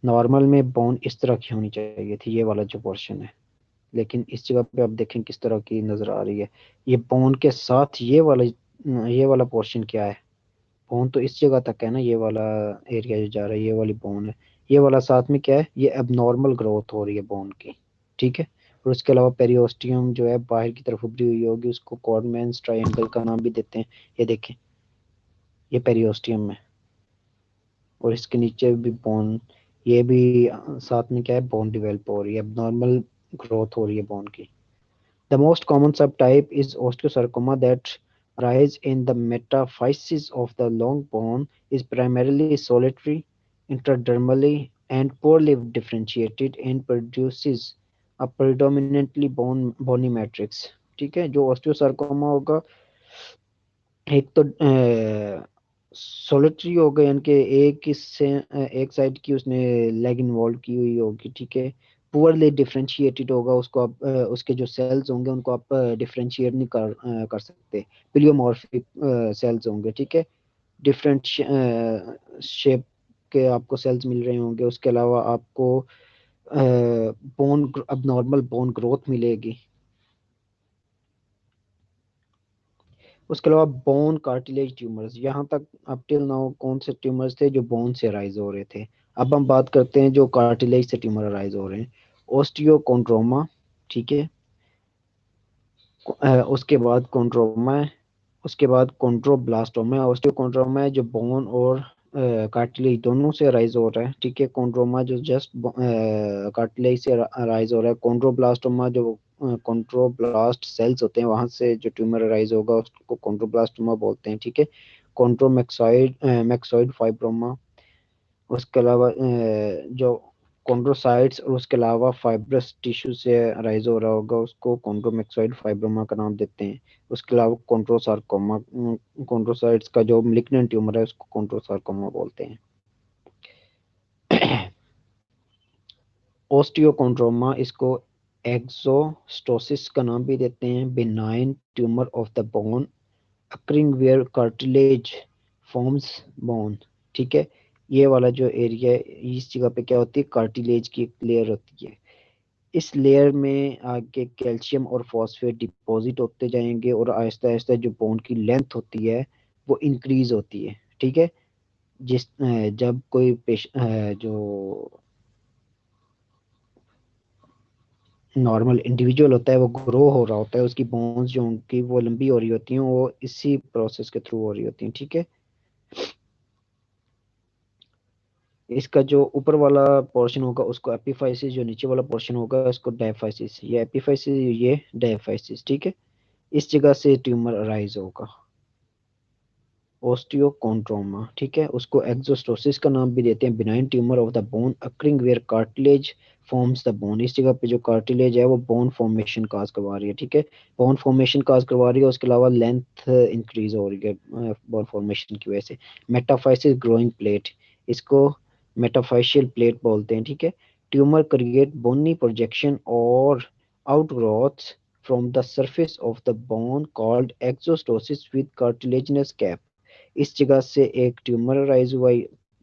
S1: नॉर्मल में बोन इस तरह की होनी चाहिए थी, ये वाला जो पोर्शन है, लेकिन इस जगह पे आप देखें किस तरह की नजर आ रही है। ये बोन के साथ ये वाला पोर्शन क्या है, बोन तो इस जगह तक है ना, ये वाला एरिया जो जा रहा है ये वाली बोन है, ये वाला साथ में क्या है, ये एबनॉर्मल ग्रोथ हो रही है बोन की, ठीक है। और उसके अलावा पेरियोस्टियम जो है बाहर की तरफ उभरी हुई होगी, उसको कॉडमैन्स ट्रायंगल का नाम भी देते हैं। ये देखें, ये पेरियोस्टियम है और इसके नीचे भी बोन, ये भी साथ में क्या है, बोन डिवेल्प हो रही है, एबनॉर्मल ग्रोथ हो रही है बोन की। The most common subtype is osteosarcoma that arise in the metaphysis of the long bone, is primarily solitary, intradermally, and poorly differentiated and produces a predominantly bony matrix। ठीक है, जो osteosarcoma होगा, एक तो सोलिटरी हो गए, यानी कि एक साइड की उसने लेग इन्वॉल्व की हुई होगी, ठीक है। पुअरली डिफरेंशिएटेड होगा, उसको आप उसके जो सेल्स होंगे उनको आप डिफरेंशिएट नहीं कर सकते, प्लियोमॉर्फिक सेल्स होंगे, ठीक है। डिफरेंट शेप के आपको सेल्स मिल रहे होंगे। उसके अलावा आपको बोन अब नॉर्मल बोन ग्रोथ मिलेगी। उसके अलावा बोन कार्टिलेज ट्यूमर्स, यहाँ तक अप टिल नाउ कौन से ट्यूमर्स थे जो बोन से अराइज हो रहे थे। अब हम बात करते हैं जो कार्टिलेज से ट्यूमर अराइज हो रहे हैं। ओस्टियोकोंड्रोमा, ठीक है, उसके बाद कॉन्ड्रोमा है, उसके बाद कॉन्ड्रोब्लास्टोमा है। ऑस्टियोकॉन्ड्रोमा है जो बोन और कार्टिलेज दोनों से अराइज हो रहा है, ठीक है। कॉन्ड्रोमा जो जस्ट कार्टिलेज से अराइज हो रहा है। कॉन्ड्रोब्लास्टोमा जो कॉन्ड्रोब्लास्ट सेल्स होते हैं वहां से जो ट्यूमर अराइज होगा उसको कॉन्ड्रोब्लास्टोमा बोलते हैं, ठीक है। कॉन्ड्रोमैक्सॉइड मैक्सॉइड फाइब्रोमा, उसके अलावा जो कॉन्ड्रोसाइट्स और उसके अलावा फाइब्रस टिश्यू से राइज हो रहा होगा उसको कॉन्ड्रोमैक्सॉइड फाइब्रोमा का नाम देते हैं। उसके अलावा कॉन्ड्रोसार्कोमा, कॉन्ड्रोसाइट्स का जो मिलिग्नेंट ट्यूमर है उसको कॉन्ड्रोसार्कोमा बोलते हैं। ओस्टियोकॉन्ड्रोमा, इसको एक्सोस्टोसिस का नाम भी देते हैं, benign tumour of the bone occurring where cartilage forms bone, ठीक है। ये वाला जो एरिया है इस जगह पे क्या होती है, कार्टिलेज की एक लेयर होती है। इस लेयर में आगे कैल्शियम और फॉस्फेट डिपॉजिट होते जाएंगे और आहिस्ता आहिस्ता जो बोन की लेंथ होती है वो इंक्रीज होती है, ठीक है। जब कोई जो नॉर्मल इंडिविजुअल होता है वो ग्रो हो रहा होता है, उसकी बोन्स जो उनकी वो लंबी हो रही होती हैं, वो इसी प्रोसेस के थ्रू हो रही होती हैं, ठीक है। इसका जो ऊपर वाला पोर्शन होगा उसको एपिफाइसिस, जो नीचे वाला पोर्शन होगा उसको डायफाइसिस, ये एपिफाइसिस ये डायफाइसिस, ठीक है। इस जगह से ट्यूमर अराइज होगा, ओस्टियोकॉन्ड्रोमा, ठीक है। उसको एक्सोस्टोसिस का नाम भी देते हैं, benign tumour of the bone occurring where cartilage forms the bone. इस जगह पे जो कार्टिलेज है वो बोन फॉर्मेशन काज करवा रही है, ठीक है। बोन फॉर्मेशन काज करवा रही है, उसके अलावा लेंथ इंक्रीज हो रही है बोन फॉर्मेशन की वजह से। मेटाफाइसिस ग्रोइंग प्लेट, इसको मेटाफाइशियल प्लेट बोलते हैं, ठीक है। ट्यूमर क्रिएट बोनी प्रोजेक्शन और outgrowth from the surface of the bone called exostosis with cartilaginous cap। इस जगह से एक ट्यूमर राइज हुआ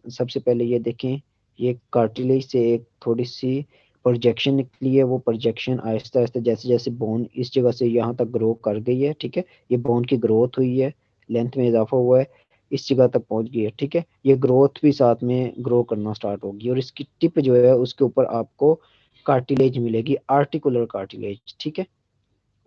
S1: सबसे पहले ये देखें, ये कार्टिलेज से एक थोड़ी सी प्रोजेक्शन निकली है, वो प्रोजेक्शन आहिस्ता आहिस्ता जैसे जैसे बोन इस जगह से यहाँ तक ग्रो कर गई है, ठीक है। ये बोन की ग्रोथ हुई है, लेंथ में इजाफा हुआ है, इस जगह तक पहुंच गई है, ठीक है। ये ग्रोथ भी साथ में ग्रो करना स्टार्ट होगी और इसकी टिप जो है उसके ऊपर आपको कार्टिलेज मिलेगी, आर्टिकुलर कार्टिलेज, ठीक है।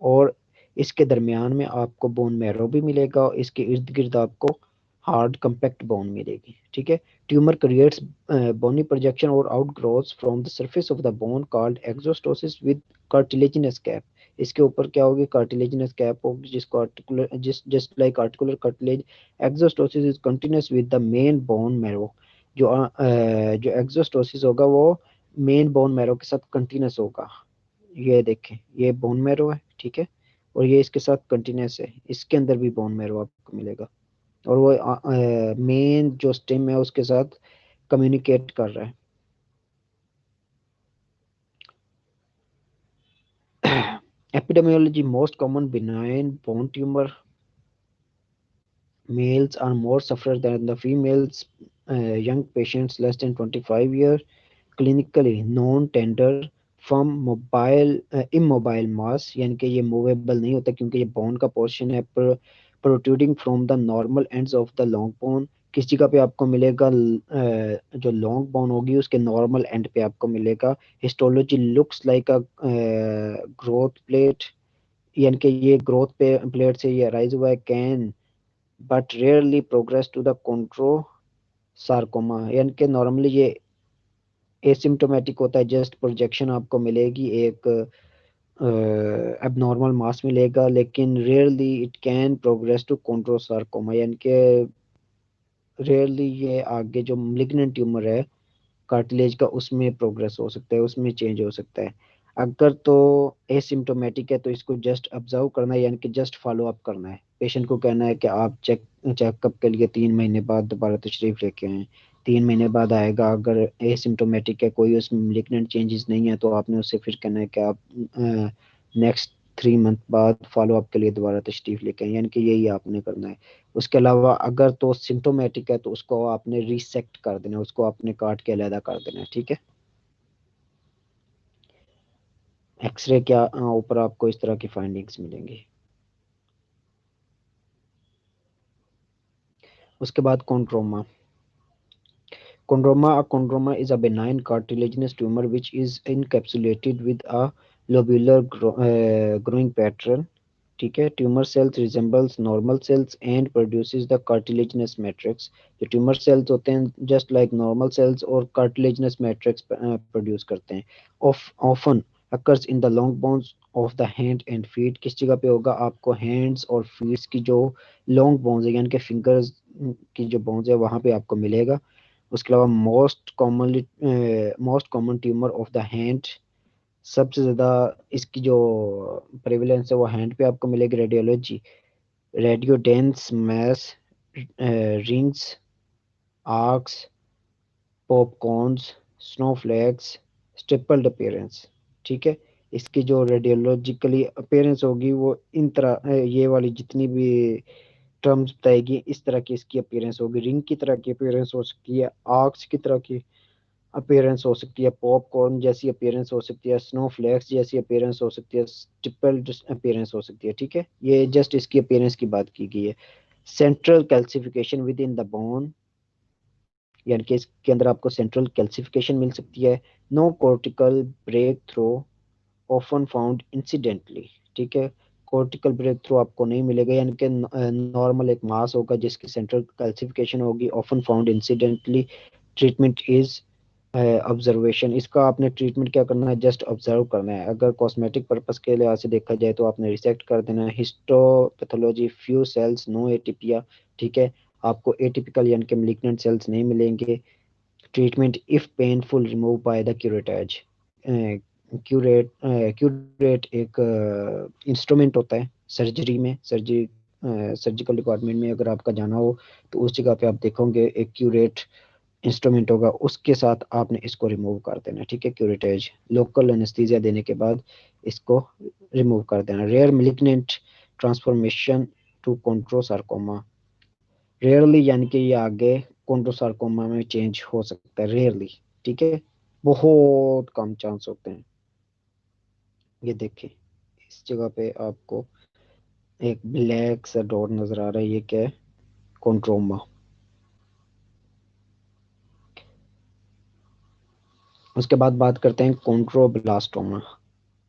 S1: और इसके दरमियान में आपको बोन मैरो भी मिलेगा और इसके इर्द गिर्द आपको हार्ड कंपैक्ट बोन मिलेगी, ठीक है। ट्यूमर क्रिएट्स बोनी प्रोजेक्शन और outgrowths from the surface of the bone called exostosis with cartilaginous cap. इसके ऊपर क्या होगी, कार्टिलेजिनस कैप होगी, जिसको articular just like articular cartilage. Exostosis is continuous with the main bone marrow. जो एक्सोस्टोसिस होगा वो मेन बोन मैरो के साथ कंटिन्यूअस होगा, ये देखें, ये बोन मैरो है, ठीक है, और ये इसके साथ कंटिन्यूस है, इसके अंदर भी बोन मैरो आपको मिलेगा, और वो मेन जो स्टेम है उसके साथ कम्युनिकेट कर रहा है। Epidemiology, most common benign bone tumour, males are more sufferer than the females. Young patients less than 25 years, clinically non-tender, firm mobile immobile mass, यानी कि ये मूवेबल नहीं होता क्योंकि ये बोन का पोर्शन है, protruding from the normal ends of the long bone. किस जगह पे आपको मिलेगा? जो लॉन्ग बोन होगी उसके नॉर्मल एंड पे आपको मिलेगा। Histology looks like a growth plate, यानी कि ये ग्रोथ पे प्लेट से ये राइज हुआ है। Can but rarely progress to the chondrosarcoma, यानी कि नॉर्मली ये एसिम्टोमेटिक होता है, जस्ट प्रोजेक्शन आपको मिलेगी, एक एबनॉर्मल मास मिलेगा, लेकिन rarely it can progress to chondrosarcoma, यानी कि रेयरली ये आगे जो malignant ट्यूमर है कार्टिलेज का उसमें प्रोग्रेस हो सकता है, उसमें चेंज हो सकता है। अगर तो एसिम्टोमेटिक है तो इसको जस्ट ऑब्जर्व करना है, यानी कि जस्ट फॉलो अप करना है। पेशेंट को कहना है कि आप चेकअप के लिए 3 महीने बाद दोबारा तशरीफ लेके आएँ, 3 महीने बाद आएगा। अगर एसिम्टोमेटिक है, कोई उसमें malignant चेंजेस नहीं है, तो आपने उससे फिर कहना है कि आप नेक्स्ट 3 मंथ बाद फॉलो अप के लिए दोबारा तशरीफ लेके आएँ, यानी कि यही आपने करना है। उसके अलावा अगर तो सिम्टोमेटिक है तो उसको आपने रिसेक्ट कर देना है, उसको आपने काट के अलहदा कर देना है, ठीक है। एक्सरे क्या ऊपर आपको इस तरह की फाइंडिंग्स मिलेंगी। उसके बाद chondroma. Chondroma is a benign cartilaginous tumor which is encapsulated with a lobular growing pattern. ठीक है, tumour cells resembles normal sales and produces the cartilaginous matrix. जो ट्यूमर सेल्स होते हैं जस्ट लाइक नॉर्मल सेल्स और cartilaginous matrix produce करते हैं। Often occurs in the long bones of the hand and feet. किस जगह पे होगा? आपको हैंड्स और फीट्स की जो लॉन्ग बोन्स है, यानी कि फिंगर्स की जो बोन्स है वहां पे आपको मिलेगा। उसके अलावा most common tumour of the hand, सबसे ज्यादा इसकी जो प्रेवलेंस है वो हैंड पे आपको मिलेगी। Radiology, radio dense mass, rings, arcs, popcorns, snowflakes, stippled appearance. ठीक है, इसकी जो रेडियोलॉजिकली अपीयरेंस होगी वो इन तरह ये वाली जितनी भी टर्म्स बताएगी इस तरह की इसकी अपीयरेंस होगी। रिंग की तरह की अपीयरेंस हो सकती है, आर्क्स की तरह की अपीयरेंस हो सकती है, पॉपकॉर्न जैसी अपीयरेंस हो सकती है, स्नोफ्लेक्स जैसी अपीयरेंस हो सकती है, स्टिपल्ड अपीयरेंस हो सकती है। ठीक है, ये जस्ट इसकी अपीयरेंस की बात की गई है। Central calcification with in the bone, यानी कि इसके अंदर आपको सेंट्रल कैल्सिफिकेशन मिल सकती है। No cortical break through often found incidentally. ठीक है, कॉर्टिकल ब्रेक थ्रू आपको नहीं मिलेगा, यानी कि नॉर्मल एक मास होगा जिसकी सेंट्रल कैल्सिफिकेशन होगी, often found incidentally. Treatment is observation, इसका आपने ट्रीटमेंट क्या करना है? जस्ट ऑब्जर्व करना है। अगर कॉस्मेटिक पर्पस के लिहाज से देखा जाए तो आपने रिसेक्ट कर देना है। Histopathology, few cells, no atypia. ठीक है, आपको एटिपिकल यानी कि malignant सेल्स नहीं मिलेंगे। Treatment if painful remove by the curettage. Curette एक इंस्ट्रूमेंट होता है सर्जरी में, सर्जिकल डिपार्टमेंट में अगर आपका जाना हो तो उस जगह पे आप देखोगे एक क्यूरेट इंस्ट्रूमेंट होगा, उसके साथ आपने इसको रिमूव कर देना। ठीक है, क्यूरेटेज लोकल एनेस्थीसिया देने के बाद इसको रिमूव कर देना। Rare malignant transformation to chondrosarcoma, rarely यानी कि ये आगे कॉन्ट्रोसार्कोमा में चेंज हो सकता है, रेयरली। ठीक है, बहुत कम चांस होते हैं। ये देखिए, इस जगह पे आपको एक ब्लैक सा डॉट नजर आ रहा है, ये क्या है? कॉन्ट्रोमा। उसके बाद बात करते हैं chondroblastoma.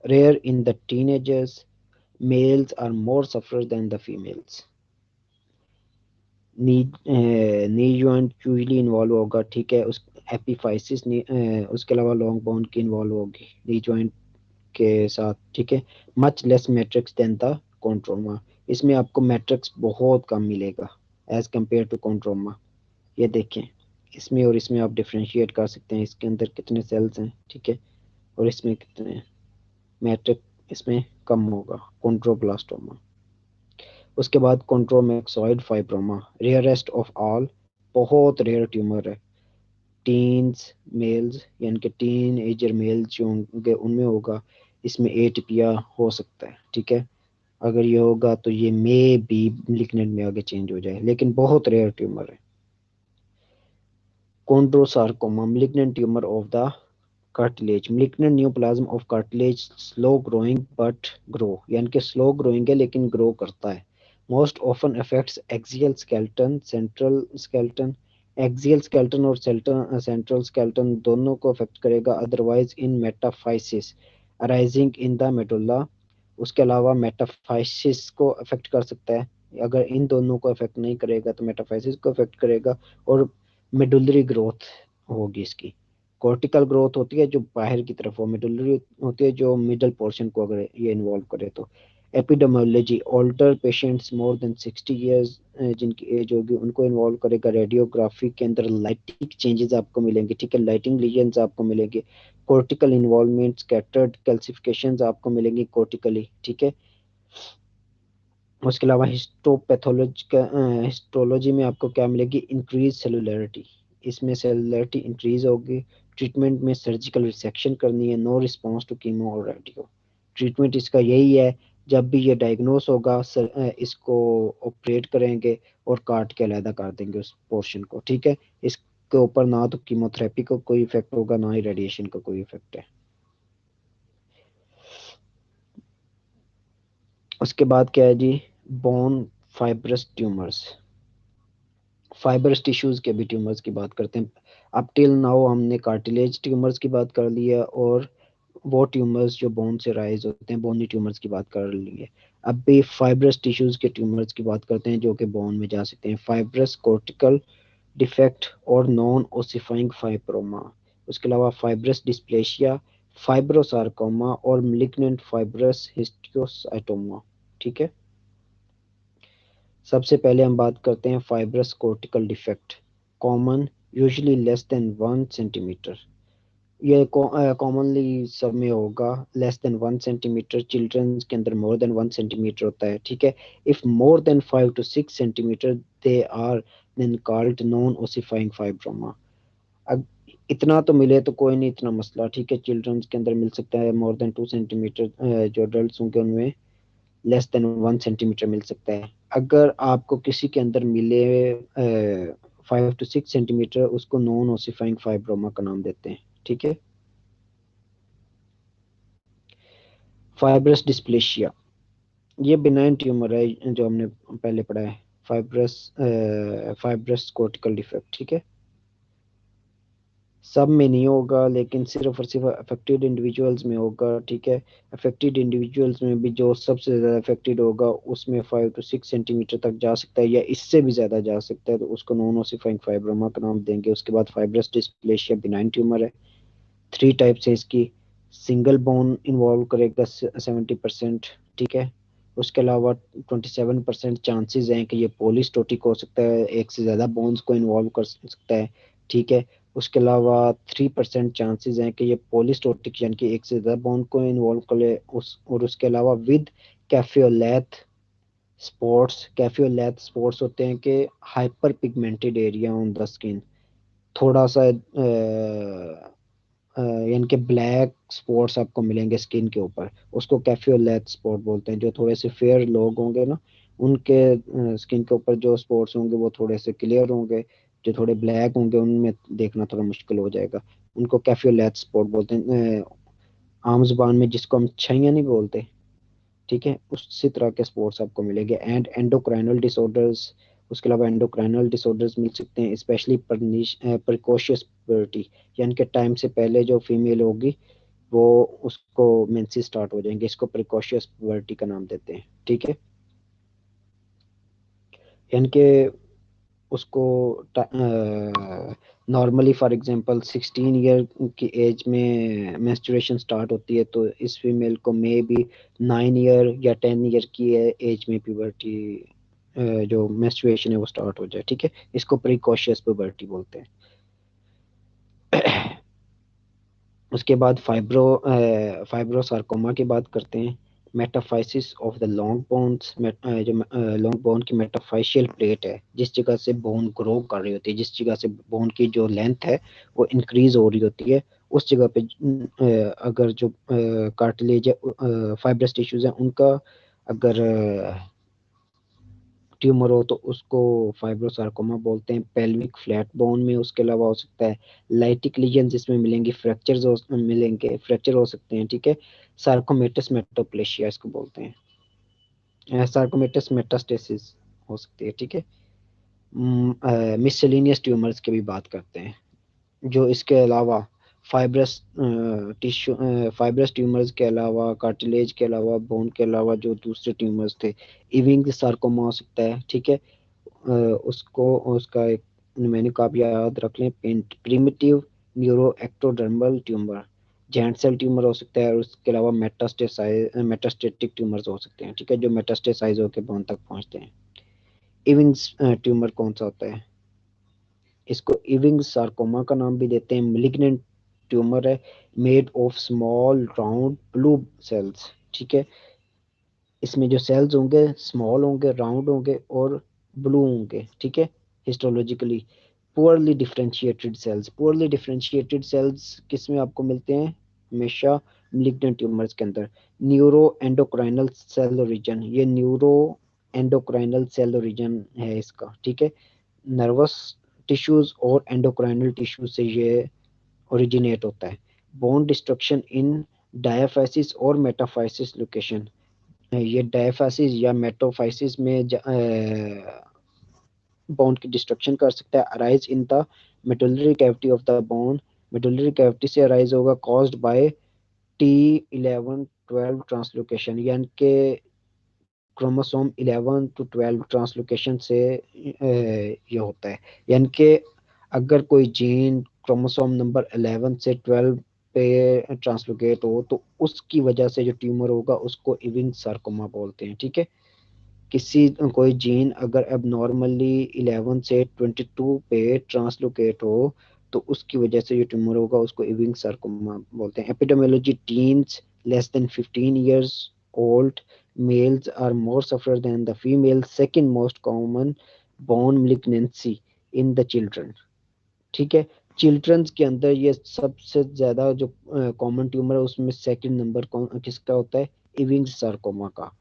S1: Rare in the teenagers, males are more suffer than the females. Knee knee joint usually involve होगा। ठीक है, उस एपिफाइसिस उसके अलावा लॉन्ग बोन की इन्वॉल्व होगी नी जॉइंट के साथ। ठीक है, much less matrix than the chondroma, इसमें आपको मैट्रिक्स बहुत कम मिलेगा एज कंपेयर टू कॉन्ट्रोमा। ये देखें, इसमें और इसमें आप डिफरेंशिएट कर सकते हैं, इसके अंदर कितने सेल्स हैं, ठीक है, और इसमें कितने हैं। मैट्रिक इसमें कम होगा, कॉन्ट्रोब्लास्टोमा। उसके बाद कॉन्ट्रोमैक्सॉइड फाइब्रोमा, रेयरेस्ट ऑफ ऑल, बहुत रेयर ट्यूमर है। टीन्स मेल्स यानी कि टीन एजर मेल जो होंगे उनमें होगा। इसमें एटिपिया हो सकता है, ठीक है। अगर ये होगा तो ये मे बी लिग्नेंट में आगे चेंज हो जाए, लेकिन बहुत रेयर ट्यूमर है। कॉन्ड्रोसार्कोमा, malignant tumour of the cartilage, malignant neoplasm of cartilage, slow growing but grow, यानी कि स्लो ग्रोइंग है लेकिन ग्रो करता है। Most often affects axial skeleton, central skeleton. Axial skeleton और सेंट्रल स्केलेटन दोनों को अफेक्ट करेगा, otherwise in metaphysis arising in the medulla. उसके अलावा मेटाफाइसिस को अफेक्ट कर सकता है। अगर इन दोनों को अफेक्ट नहीं करेगा तो मेटाफाइसिस को अफेक्ट करेगा, और मेडुलरी ग्रोथ होगी इसकी। कॉर्टिकल ग्रोथ होती है जो बाहर की तरफ हो, मेडुलरी होती है जो मिडल पोर्शन को अगर ये इन्वॉल्व करे तो। Epidemiology, older patients more than 60 years जिनकी एज होगी उनको इन्वॉल्व करेगा। रेडियोग्राफी के अंदर लाइटिंग चेंजेस आपको मिलेंगे, ठीक है, लाइटिंग लीजन्स आपको मिलेंगे। कॉर्टिकल इन्वॉल्वमेंट, स्कैटर्ड कैल्सिफिकेशंस आपको मिलेंगी कॉर्टिकली, ठीक है। उसके अलावा हिस्टोलॉजी में आपको क्या मिलेगी, इंक्रीज सेलुलरिटी, इसमें सेलुलरिटी इंक्रीज होगी। ट्रीटमेंट में सर्जिकल रिसेक्शन करनी है, नो रिस्पॉन्स टू कीमो और रेडियो। ट्रीटमेंट इसका यही है, जब भी ये डायग्नोस होगा इसको ऑपरेट करेंगे और काट के अलहदा कर देंगे उस पोर्शन को, ठीक है। इसके ऊपर ना तो कीमोथेरेपी का कोई इफेक्ट होगा, ना ही रेडिएशन का कोई इफेक्ट है। उसके बाद क्या है जी, bone fibrous tumours, fibrous tissues के भी ट्यूमर्स की बात करते हैं। अब टिल नाउ हमने कार्टिलेज ट्यूमर्स की बात कर ली है, और वो ट्यूमर्स जो बोन से राइज होते हैं, बोनी ट्यूमर्स की बात कर ली है। अब भी फाइब्रस टिश्यूज के ट्यूमर्स की बात करते हैं जो कि बोन में जा सकते हैं। फाइब्रस कॉर्टिकल डिफेक्ट और नॉन ओसिफाइंग फाइब्रोमा। उसके अलावा फाइब्रस डिस्प्लेशिया, फाइब्रोसार्कोमा और मिलिग्नेंट फाइब्रस हिस्टियोसाइटोमा, ठीक है। सबसे पहले हम बात करते हैं fibrous cortical defect, common, usually less than 1 centimetre. ये कॉमनली सब में होगा, लेस देन 1 सेंटीमीटर। चिल्ड्रन के अंदर मोर देन 1 सेंटीमीटर होता है, ठीक है। If more than 5 to 6 centimetre they are then called non ossifying fibroma. अब इतना तो मिले तो कोई नहीं, इतना मसला, ठीक है। चिल्ड्रन के अंदर मिल सकता है मोर देन 2 सेंटीमीटर, जो अडल्ट होंगे उनमें लेस देन 1 सेंटीमीटर मिल सकता है। अगर आपको किसी के अंदर मिले 5 to 6 सेंटीमीटर, उसको नॉन ओसिफाइंग फाइब्रोमा का नाम देते हैं, ठीक है। फाइब्रस डिस्प्लेशिया, ये बिनाइन ट्यूमर है जो हमने पहले पढ़ा है। फाइब्रस फाइब्रस कॉर्टिकल डिफेक्ट, ठीक है। सब में नहीं होगा, लेकिन सिर्फ और सिर्फ अफेक्टेड इंडिविजुअल्स में होगा, ठीक है। अफेक्टेड इंडिविजुअल्स में भी जो सबसे ज़्यादा अफेक्टेड होगा उसमें 5 to 6 सेंटीमीटर तक जा सकता है, या इससे भी ज़्यादा जा सकता है, तो उसको नॉन ओसिफाइंग फाइब्रोमा का नाम देंगे। उसके बाद फाइब्रस डिस्प्लेशिया बिनाइन ट्यूमर है, 3 टाइप्स है इसकी। सिंगल बोन इन्वॉल्व करेगा 70%, ठीक है। उसके अलावा 27% चांसेस हैं कि ये पॉलीस्टोटिक हो सकता है, एक से ज़्यादा बोन्स को इन्वॉल्व कर सकता है, ठीक है। उसके अलावा 3% चांसेस हैं कि ये पॉलीस्टोटिक यानी कि एक से ज़्यादा बोन को इन्वॉल्व कर ले, और उसके अलावा विद कैफियोलैथ स्पॉट्स। कैफियोलैथ स्पॉट्स होते हैं कि hyper pigmented area on the skin, थोड़ा सा यानी कि ब्लैक स्पॉट्स आपको मिलेंगे स्किन के ऊपर, उसको कैफियोलैथ स्पॉट बोलते हैं। जो थोड़े से फेयर लोग होंगे ना, उनके स्किन के ऊपर जो स्पॉट्स होंगे वो थोड़े से क्लियर होंगे, जो थोड़े ब्लैक होंगे उनमें देखना थोड़ा मुश्किल हो जाएगा। उनको कैफियोलैथ स्पॉट बोलते हैं। आम जुबान में जिसको हम छैया नहीं बोलते, ठीक है, उसी तरह के स्पोर्ट्स आपको मिलेंगे। एंड एंडोक्राइनल डिसऑर्डर्स, उसके अलावा एंडोक्राइनल डिसऑर्डर्स मिल सकते हैं, स्पेशली प्रिकॉशियस प्यूबर्टी, यानी कि टाइम से पहले जो फीमेल होगी वो उसको मेंसेस स्टार्ट हो जाएंगे, इसको प्रिकॉशियस प्यूबर्टी का नाम देते हैं, ठीक है। यानी कि उसको नॉर्मली फॉर एग्जांपल 16 ईयर की एज में मेंस्ट्रुएशन स्टार्ट होती है, तो इस फीमेल को मे बी 9 ईयर या 10 ईयर की एज में प्यूबर्टी जो मेंस्ट्रुएशन है वो स्टार्ट हो जाए, ठीक है। इसको प्रिकॉशियस प्यूबर्टी बोलते हैं। उसके बाद फाइब्रोसार्कोमा की बात करते हैं। Metaphysis of the long bones, जो लॉन्ग बोन की मेटाफाइशियल प्लेट है, जिस जगह से बोन ग्रो कर रही होती है, जिस जगह से बोन की जो लेंथ है वो इंक्रीज हो रही होती है, उस जगह पे अगर जो कार्टिलेज है, फाइब्रस टिश्यूज है, उनका अगर ट्यूमर हो तो उसको फाइब्रोसार्कोमा बोलते हैं। पेल्विक फ्लैट बोन में उसके अलावा हो सकता है लाइटिक लीजन, जिसमें मिलेंगे फ्रैक्चर हो सकते हैं, ठीक है। सार्कोमेटस मेटोप्लेशिया इसको बोलते हैं, सार्कोमेटस मेटास्टेसिस हो सकती है, ठीक है। मिससेलेनियस ट्यूमर्स की भी बात करते हैं, जो इसके अलावा फाइब्रस ट्यूमर्स के अलावा, कार्टिलेज के अलावा, बोन के अलावा जो दूसरे ट्यूमर्स थे, इविंग सार्कोमा हो सकता है, ठीक है। उसको उसका एक मेन्यू का आप याद रख लें, primitive neuroectodermal tumour, giant cell tumour हो सकता है, और उसके अलावा मेटास्टेटिक ट्यूमर्स हो सकते हैं, ठीक है, जो मेटास्टेसाइज होकर बोन तक पहुंचते हैं। इविंग्स ट्यूमर कौन सा होता है? इसको इविंग सार्कोमा का नाम भी देते हैं। मिलिग्नेंट ट्यूमर है, made of small round blue cells, ठीक है। इसमें जो सेल्स होंगे स्मॉल होंगे, राउंड होंगे और ब्लू होंगे, ठीक है। हिस्टोलॉजिकली पुअरली डिफरेंशिएटेड सेल्स किस में आपको मिलते हैं? हमेशा मिलिग्नेंट ट्यूमर्स के अंदर। न्यूरो एंडोक्राइनल सेल रीजन, ये न्यूरो एंडोक्राइनल सेल रीजन है इसका, ठीक है। नर्वस टिश्यूज और एंडोक्राइनल टिश्यू से ये ओरिजिनेट होता है। बोन डिस्ट्रक्शन इन डायाफाइसिस और मेटाफाइसिस लोकेशन, ये डायफासिस या मेटाफाइसिस में बोन की डिस्ट्रक्शन कर सकता है। Arise in the medullary cavity of the bone, medullary cavity से अराइज होगा, कॉज्ड बाय T11-12 ट्रांसलोकेशन, यानी कि क्रोमोसोम 11 टू 12 ट्रांसलोकेशन से ये होता है। यानी कि अगर कोई जीन क्रोमोसोम नंबर 11 से 12 पे ट्रांसलोकेट हो तो उसकी वजह से जो ट्यूमर होगा उसको इविंग सार्कोमा बोलते हैं, ठीक है। किसी कोई जीन अगर अब नॉर्मली 11 से 22 पे ट्रांसलोकेट हो तो उसकी वजह से जो ट्यूमर होगा उसको इविंग सार्कोमा बोलते हैं। Epidemiology, teens less than 15 years old males are more suffer than the female, second most common bone malignancy in the children, ठीक है। चिल्ड्रंस के अंदर ये सबसे ज्यादा जो कॉमन ट्यूमर है उसमें सेकंड नंबर किसका होता है? इविंग सार्कोमा का।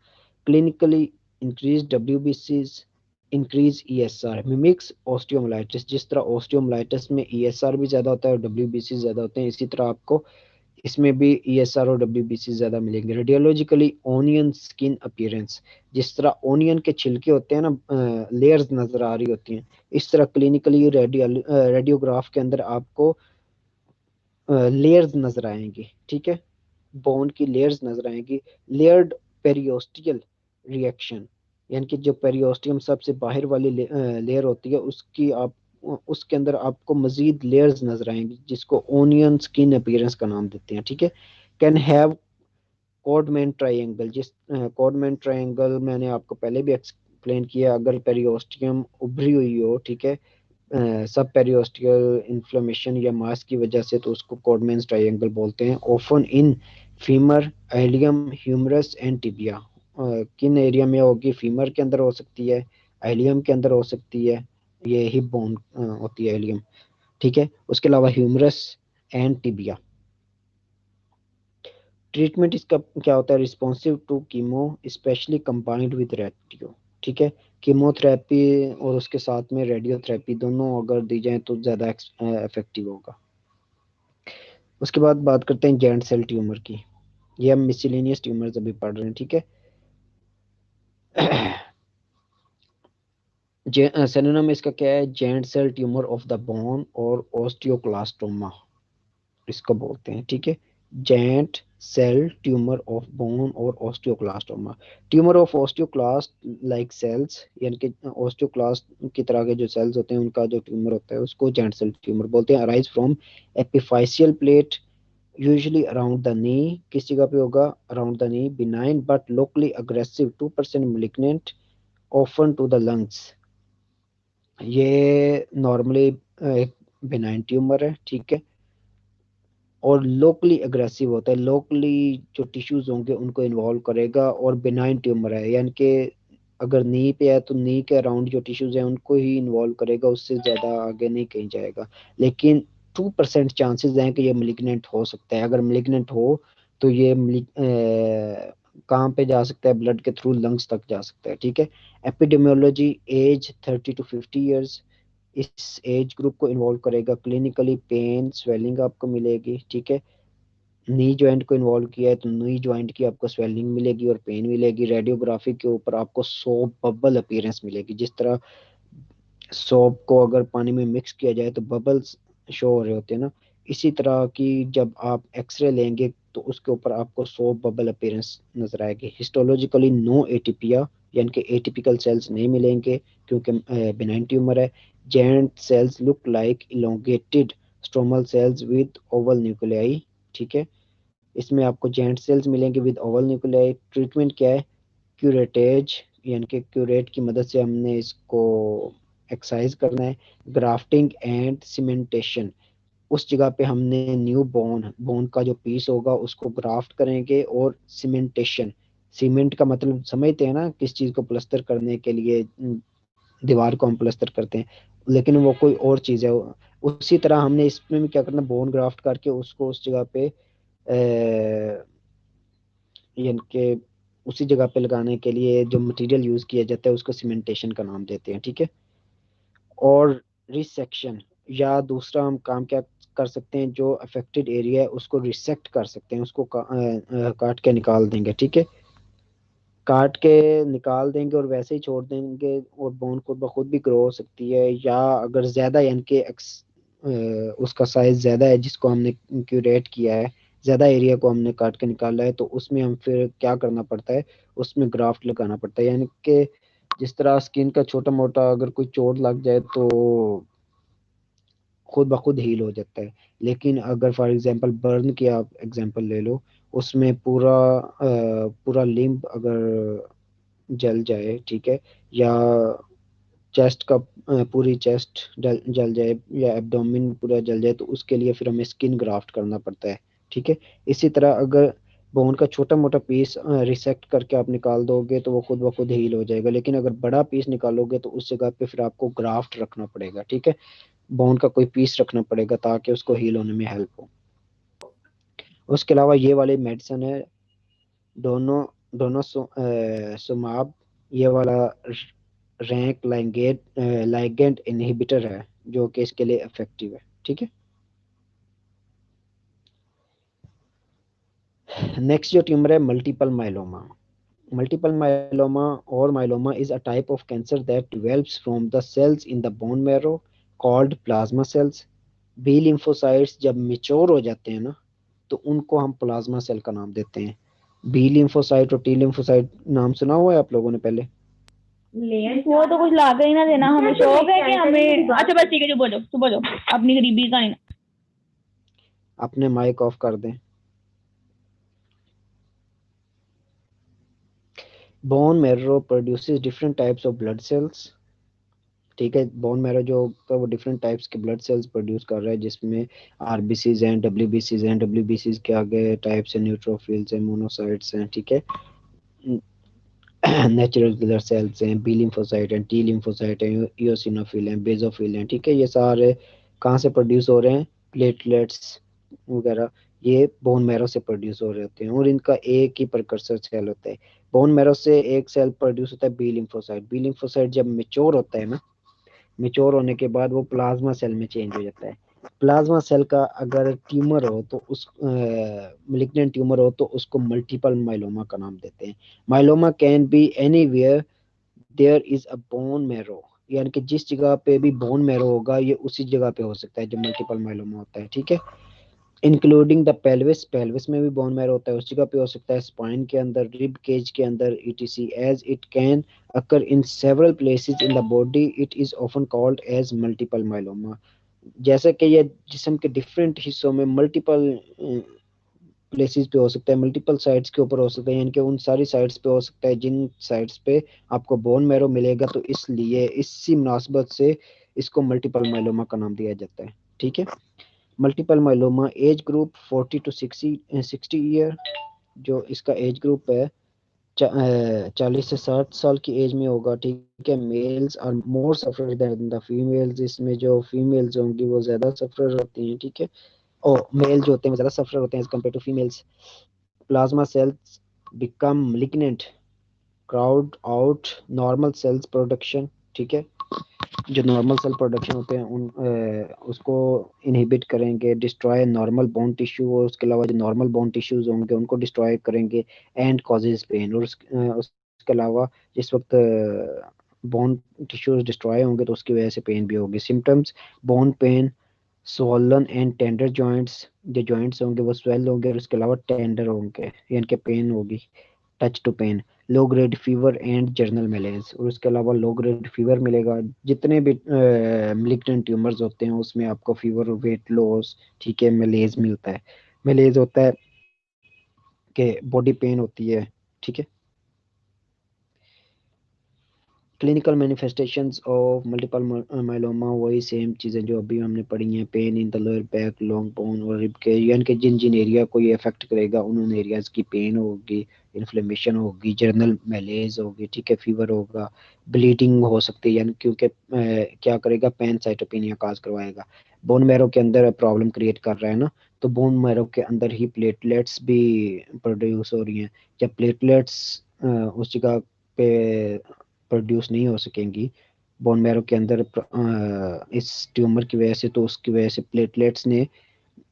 S1: Clinically increase WBCs, increase ESR, mimics osteomyelitis, जिस तरह ऑस्टियोमाइलिटिस में ESR भी ज्यादा होता है और WBC ज्यादा होते हैं, इसी तरह आपको इसमें भी ESR और WBC ज्यादा मिलेंगे। रेडियोलॉजिकली ओनियन स्किन अपीयरेंस, जिस तरह ओनियन के छिलके होते हैं ना, लेयर्स नजर आ रही होती हैं, इस तरह क्लिनिकली रेडियोग्राफ के अंदर आपको लेयर्स नजर आएंगी, ठीक है। बोन की लेयर्स नजर आएंगी। लेयर्ड पेरियोस्टियल रिएक्शन, यानी कि जो पेरियोस्टियम सबसे बाहर वाली लेयर होती है उसकी आप उसके अंदर आपको मजीद लेयर्स नजर आएंगी, जिसको ओनियन स्किन अपीयरेंस का नाम देते हैं, ठीक है। कैन हैव कॉडमैन ट्रायंगल, जिस कॉडमैन ट्रायंगल मैंने आपको पहले भी एक्सप्लेन किया, अगर पेरियोस्टियम उभरी हुई हो, ठीक है, सब पेरियोस्टियल इन्फ्लेमेशन या मास की वजह से, तो उसको कॉडमैन्स ट्रायंगल बोलते हैं। Often in femur, ilium, humerus and tibia, किन एरिया में होगी? फीमर के अंदर हो सकती है, एलियम के अंदर हो सकती है, ये हिप बोन होती है एलियम, ठीक है। उसके अलावा ह्यूमरस एंड टिबिया। ट्रीटमेंट इसका क्या होता है? Responsive to chemo especially combined with radio, ठीक है। कीमोथेरेपी और उसके साथ में रेडियोथेरेपी दोनों अगर दी जाए तो ज़्यादा इफेक्टिव होगा। उसके बाद बात करते हैं जेंट सेल ट्यूमर की। ये हम मिसलिनियस ट्यूमर्स अभी पढ़ रहे हैं, ठीक है। सिनोनिम इसका क्या है? Giant cell tumour of the bone और ओस्टियोक्लास्टोमा इसको बोलते हैं, ठीक है। Giant cell tumour of bone और osteoclastoma. Tumour of osteoclast like cells, यानी कि ऑस्टियोक्लास्ट की तरह के जो सेल्स होते हैं उनका जो ट्यूमर होता है उसको जेंट सेल ट्यूमर बोलते हैं। Arise from epiphyseal plate, usually around the knee, किस जगह पे होगा? Around the knee, benign but locally aggressive, 2% malignant, often to the lungs. ये नॉर्मली एक बिनाइन ट्यूमर है, ठीक है। और लोकली एग्रेसिव होता है, लोकली जो टिश्यूज होंगे उनको इन्वॉल्व करेगा, और बिनाइन ट्यूमर है, यानी कि अगर नी पे है तो नी के अराउंड जो टिश्यूज हैं उनको ही इन्वॉल्व करेगा, उससे ज़्यादा आगे नहीं कहीं जाएगा। लेकिन 2% चांसेस हैं कि ये मलिग्नेंट हो सकता है। अगर मलिग्नेंट हो तो ये कहाँ पे जा सकता है, ब्लड के थ्रू लंग्स तक जा सकता है, ठीक है। एपिडेमियोलॉजी, एज 30 to 50 ईयर्स, इस एज ग्रुप को इन्वॉल्व करेगा। क्लिनिकली पेन स्वेलिंग आपको मिलेगी, ठीक है। नी जॉइंट को इन्वॉल्व किया है तो नी जॉइंट की आपको स्वेलिंग मिलेगी और पेन मिलेगी। रेडियोग्राफी के ऊपर आपको सोप बबल अपीयरेंस मिलेगी, जिस तरह सोप को अगर पानी में मिक्स किया जाए तो बबल्स शो हो रहे होते हैं ना, इसी तरह की जब आप एक्सरे लेंगे तो उसके ऊपर आपको सोप बबल अपीयरेंस नजर आएगी। हिस्टोलॉजिकली नो एटिपिया, यानी कि एटिपिकल सेल्स नहीं मिलेंगे क्योंकि बिनाइन ट्यूमर है। Giant cells look like elongated stromal cells with oval nuclei, ठीक है। इसमें आपको जेंट सेल्स मिलेंगे विद ओवल न्यूक्लियाई। ट्रीटमेंट क्या है, क्यूरेटेज, यानी कि क्यूरेट की मदद से हमने इसको एक्सरसाइज करना है। ग्राफ्टिंग एंड सीमेंटेशन, उस जगह पे हमने न्यू बोन बोन का जो पीस होगा उसको ग्राफ्ट करेंगे। और सीमेंटेशन, सीमेंट का मतलब समझते हैं ना, किस चीज को प्लस्तर करने के लिए दीवार को हम प्लस्तर करते हैं, लेकिन वो कोई और चीज है। उसी तरह हमने इसमें भी क्या करना, बोन ग्राफ्ट करके उसको उस जगह पे यानी कि उसी जगह पे लगाने के लिए जो मटेरियल यूज किया जाता है उसको सीमेंटेशन का नाम देते हैं, ठीक है। और रिसेक्शन, या दूसरा हम काम क्या कर सकते हैं, जो अफेक्टेड एरिया है उसको रिसेक्ट कर सकते हैं, उसको काट के निकाल देंगे, ठीक है। काट के निकाल देंगे और वैसे ही छोड़ देंगे और बोन खुद ब खुद भी ग्रो हो सकती है। या अगर ज्यादा यानी कि उसका साइज ज्यादा है जिसको हमने क्यूरेट किया है, ज्यादा एरिया को हमने काट के निकाला है, तो उसमें हम फिर क्या करना पड़ता है, उसमें ग्राफ्ट लगाना पड़ता है। यानी कि जिस तरह स्किन का छोटा मोटा अगर कोई चोट लग जाए तो खुद ब खुद हील हो जाता है। लेकिन अगर फॉर एग्जांपल बर्न की आप एग्जांपल ले लो, उसमें पूरा लिम्ब अगर जल जाए, ठीक है, या चेस्ट का पूरी चेस्ट जल जाए या एब्डोमेन पूरा जल जाए, तो उसके लिए फिर हमें स्किन ग्राफ्ट करना पड़ता है, ठीक है। इसी तरह अगर बोन का छोटा मोटा पीस रिसेक्ट करके आप निकाल दोगे तो वो खुद ब खुद हील हो जाएगा, लेकिन अगर बड़ा पीस निकालोगे तो उस जगह पे फिर आपको ग्राफ्ट रखना पड़ेगा, ठीक है। बोन का कोई पीस रखना पड़ेगा ताकि उसको हील होने में हेल्प हो। उसके अलावा ये वाली मेडिसिन है, दोनों दोनों सुमाब, ये वाला रैंक लाइगेंड इनहिबिटर है जो कि इसके लिए इफेक्टिव है, ठीक है। नेक्स्ट जो ट्यूमर है मल्टीपल माइलोमा। मल्टीपल माइलोमा और myeloma is a type of cancer that develops from the cells in the bone marrow called plasma cells. B lymphocytes जब मिच्योर हो जाते हैं ना तो उनको हम प्लाज्मा सेल का नाम देते हैं। बी लिम्फोसाइट और टी लिम्फोसाइट नाम सुना हुआ है आप लोगों ने पहले?
S2: वो तो कुछ ला के ही ना देना, हमें शौक है कि हमें। अच्छा बस ठीक है, तू बोलो अपनी गरीबी का नहीं।
S1: अपने माइक ऑफ कर दें। Bone marrow produces different types of blood cells, ठीक है। बोन मैरो जो होता है वो डिफरेंट टाइप्स के ब्लड सेल्स प्रोड्यूस कर रहा है, जिसमें आरबीसीज हैं, डब्ल्यूबीसीज हैं। डब्ल्यूबीसीज के आगे टाइप्स हैं, न्यूट्रोफिल्स हैं, मोनोसाइट्स हैं, ठीक है। नेचुरल किलर सेल्स हैं, बी लिम्फोसाइट हैं, टी लिम्फोसाइट हैं, इयोसिनोफिल हैं, बेजोफिल हैं, ठीक है। ये सारे कहाँ से प्रोड्यूस हो रहे हैं, प्लेटलेट्स वगैरह, ये बोन मैरो से प्रोड्यूस हो रहे होते हैं, और इनका एक ही प्रिकर्सर सेल होता है। बोन मैरो से एक सेल प्रोड्यूस होता है बी लिम्फोसाइट। बी लिम्फोसाइट जब मेच्योर होता है ना, मेच्योर होने के बाद वो प्लाज्मा सेल में चेंज हो जाता है। प्लाज्मा सेल का अगर ट्यूमर हो तो उस मिलिग्नेंट ट्यूमर हो तो उसको मल्टीपल माइलोमा का नाम देते हैं। Myeloma can be anywhere there is a bone marrow, यानी कि जिस जगह पे भी बोन मैरो होगा ये उसी जगह पे हो सकता है जब मल्टीपल माइलोमा होता है, ठीक है। इंक्लूडिंग द पेल्विस, पेल्विस में भी बोन मैरो होता है, उस जगह पे हो सकता है, स्पाइन के अंदर, रिब केज के अंदर, etc. As it can occur in several places in the body it is often called as multiple myeloma. जैसे कि ये जिस्म के डिफरेंट हिस्सों में मल्टीपल प्लेसेस पे हो सकता है, मल्टीपल साइट्स के ऊपर हो सकता है, यानी कि उन सारी साइट्स पे हो सकता है जिन साइट्स पे आपको बोन मैरो मिलेगा, तो इसलिए इसी मुनासबत से इसको मल्टीपल माइलोमा का नाम दिया जाता है, ठीक है। Multiple myeloma age group 40 to 60 year, जो इसका एज ग्रुप है 40 से 60 साल की एज में होगा, ठीक है। Males are more suffer than the females, इसमें जो फीमेल्स होंगी वो ज्यादा सफर होती हैं, ठीक है। और मेल जो होते हैं वो ज्यादा सफर होते हैं as compare to females. Plasma cells become malignant, crowd out normal cells production, ठीक है। जो नॉर्मल सेल प्रोडक्शन होते हैं उसको इनहिबिट करेंगे, डिस्ट्रॉय नॉर्मल बोन टिश्यू, और उसके अलावा जो नॉर्मल बोन टिश्यूज होंगे उनको डिस्ट्रॉय करेंगे, एंड कॉजेज पेन। और उसके अलावा जिस वक्त बोन टिश्यूज डिस्ट्रॉय होंगे तो उसकी वजह से पेन भी होगी। Symptoms bone pen, swollen and tender joints, जो जॉइंट्स होंगे वो स्वेल होंगे और उसके अलावा टेंडर होंगे, यानी कि पेन होगी, touch to pain. Low grade fever and general malaise, और उसके अलावा लो ग्रेड फीवर मिलेगा। जितने भी malignant ट्यूमर्स होते हैं उसमें आपको फीवर, वेट लॉस, ठीक है, मेलेज मिलता है। मेलेज होता है कि बॉडी पेन होती है, ठीक है। Clinical manifestations of multiple myeloma वही सेम चीज़ें जो अभी हमने पढ़ी हैं, pain in the lower back, long bone और रिब के, यानी कि जिन जिन एरिया को ये अफेक्ट करेगा उन एरियाज की पेन होगी, इन्फ्लेमेशन होगी, जर्नल मैलेज होगी, ठीक है, फीवर होगा, ब्लीडिंग हो सकती है, यानी क्योंकि क्या करेगा, पैनसाइटोपेनिया काज करवाएगा। बोन मैरो के अंदर प्रॉब्लम क्रिएट कर रहा है ना, तो बोन मैरो के अंदर ही प्लेटलेट्स भी प्रोड्यूस हो रही हैं। जब प्लेटलेट्स उस जगह पे प्रोड्यूस नहीं हो सकेंगी बोन मैरो के अंदर इस ट्यूमर की वजह से, तो उसकी वजह से प्लेटलेट्स ने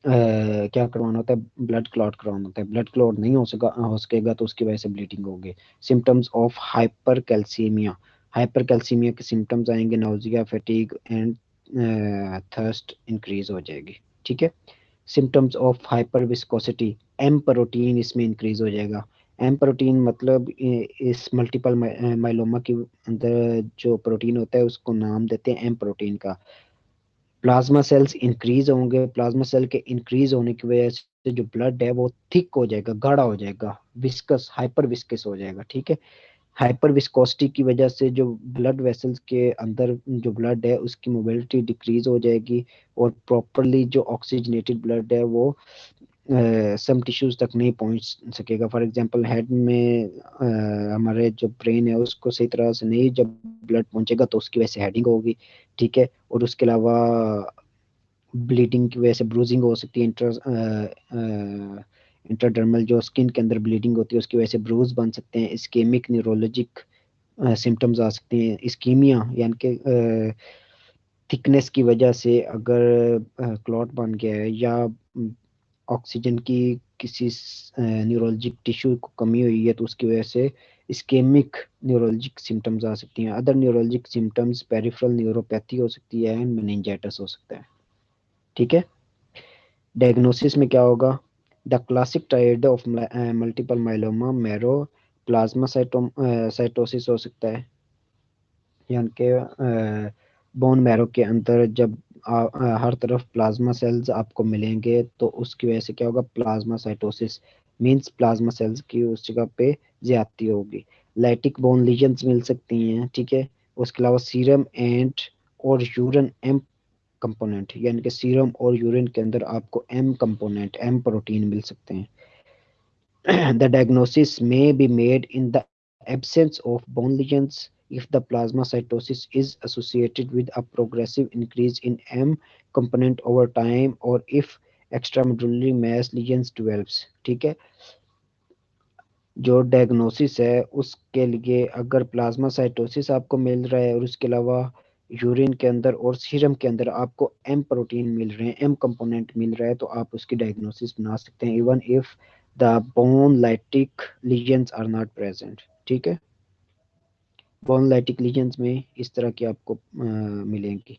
S1: क्या करवाना होता है, ब्लड क्लॉट करवाना होता है। ब्लड क्लॉट नहीं हो सकेगा तो उसकी वजह से ब्लीडिंग होगी। Symptoms of hypercalcaemia, hypercalcaemia के सिम्टम्स आएंगे, nausea, fatigue and thirst increase हो जाएगी, ठीक है। Symptoms of hyperviscosity, M protein इसमें इंक्रीज हो जाएगा। एम प्रोटीन मतलब इस मल्टीपल माइलोमा के अंदर जो प्रोटीन होता है उसको नाम देते हैं एम प्रोटीन का। प्लाज्मा सेल्स इंक्रीज होंगे, प्लाज्मा सेल के इंक्रीज होने की वजह से जो ब्लड है वो थिक हो जाएगा, गाढ़ा हो जाएगा, विस्कस, हाइपर विस्कस हो जाएगा, ठीक है। हाइपर विस्कोसिटी की वजह से जो ब्लड वेसल्स के अंदर जो ब्लड है उसकी मोबिलिटी डिक्रीज हो जाएगी, और प्रॉपरली जो ऑक्सीजनेटेड ब्लड है वो सम टिश्यूज तक नहीं पहुंच सकेगा। फॉर एग्जांपल हेड में हमारे जो ब्रेन है उसको सही तरह से नहीं जब ब्लड पहुंचेगा तो उसकी वजह से हेडिंग होगी, ठीक है। और उसके अलावा ब्लीडिंग की वजह से ब्रूजिंग हो सकती है, इंटरडर्मल जो स्किन के अंदर ब्लीडिंग होती है उसकी वजह से ब्रूज बन सकते हैं। इस्केमिक न्यूरोलॉजिक सिम्टम्स आ सकते हैं। इस्कीमिया यानी कि थिकनेस की वजह से अगर क्लॉट बन गया है, या ऑक्सीजन की किसी न्यूरोलॉजिक टिश्यू को कमी हुई है तो उसकी वजह से इस्केमिक न्यूरोलॉजिक सिम्टम्स आ सकती हैं। Other neurologic symptoms peripheral neuropathy हो सकती है एंड मेनिंजाइटिस हो सकता है, ठीक है। डायग्नोसिस में क्या होगा, the classic triad of multiple myeloma marrow plasma cytosis हो सकता है, यानी कि बोन मैरो के अंदर जब हर तरफ प्लाज्मा सेल्स आपको मिलेंगे तो उसकी वजह से क्या होगा, plasma cytosis, means plasma cells की उस जगह पे ज्यादती होगी। लाइटिक बोन लीजन्स मिल सकती हैं, ठीक है। उसके अलावा सीरम एंड और यूरिन एम कंपोनेंट, यानी कि सीरम और यूरिन के अंदर आपको एम कंपोनेंट, एम प्रोटीन मिल सकते हैं। The diagnosis may be made in the absence of bone lesions if the plasmacytosis is associated with a progressive increase in M component over time, or if extramedullary mass lesions develops, ठीक है। जो diagnosis है उसके लिए अगर plasma cytosis आपको मिल रहा है और उसके अलावा यूरिन के अंदर और सीरम के अंदर आपको एम प्रोटीन मिल रहे हैं, एम कंपोनेंट मिल रहा है, तो आप उसकी डायग्नोसिस बना सकते हैं, even if the bone lytic lesions are not present, ठीक है। बोन लाइटिक लीजन्स में इस तरह की आपको मिलेंगी।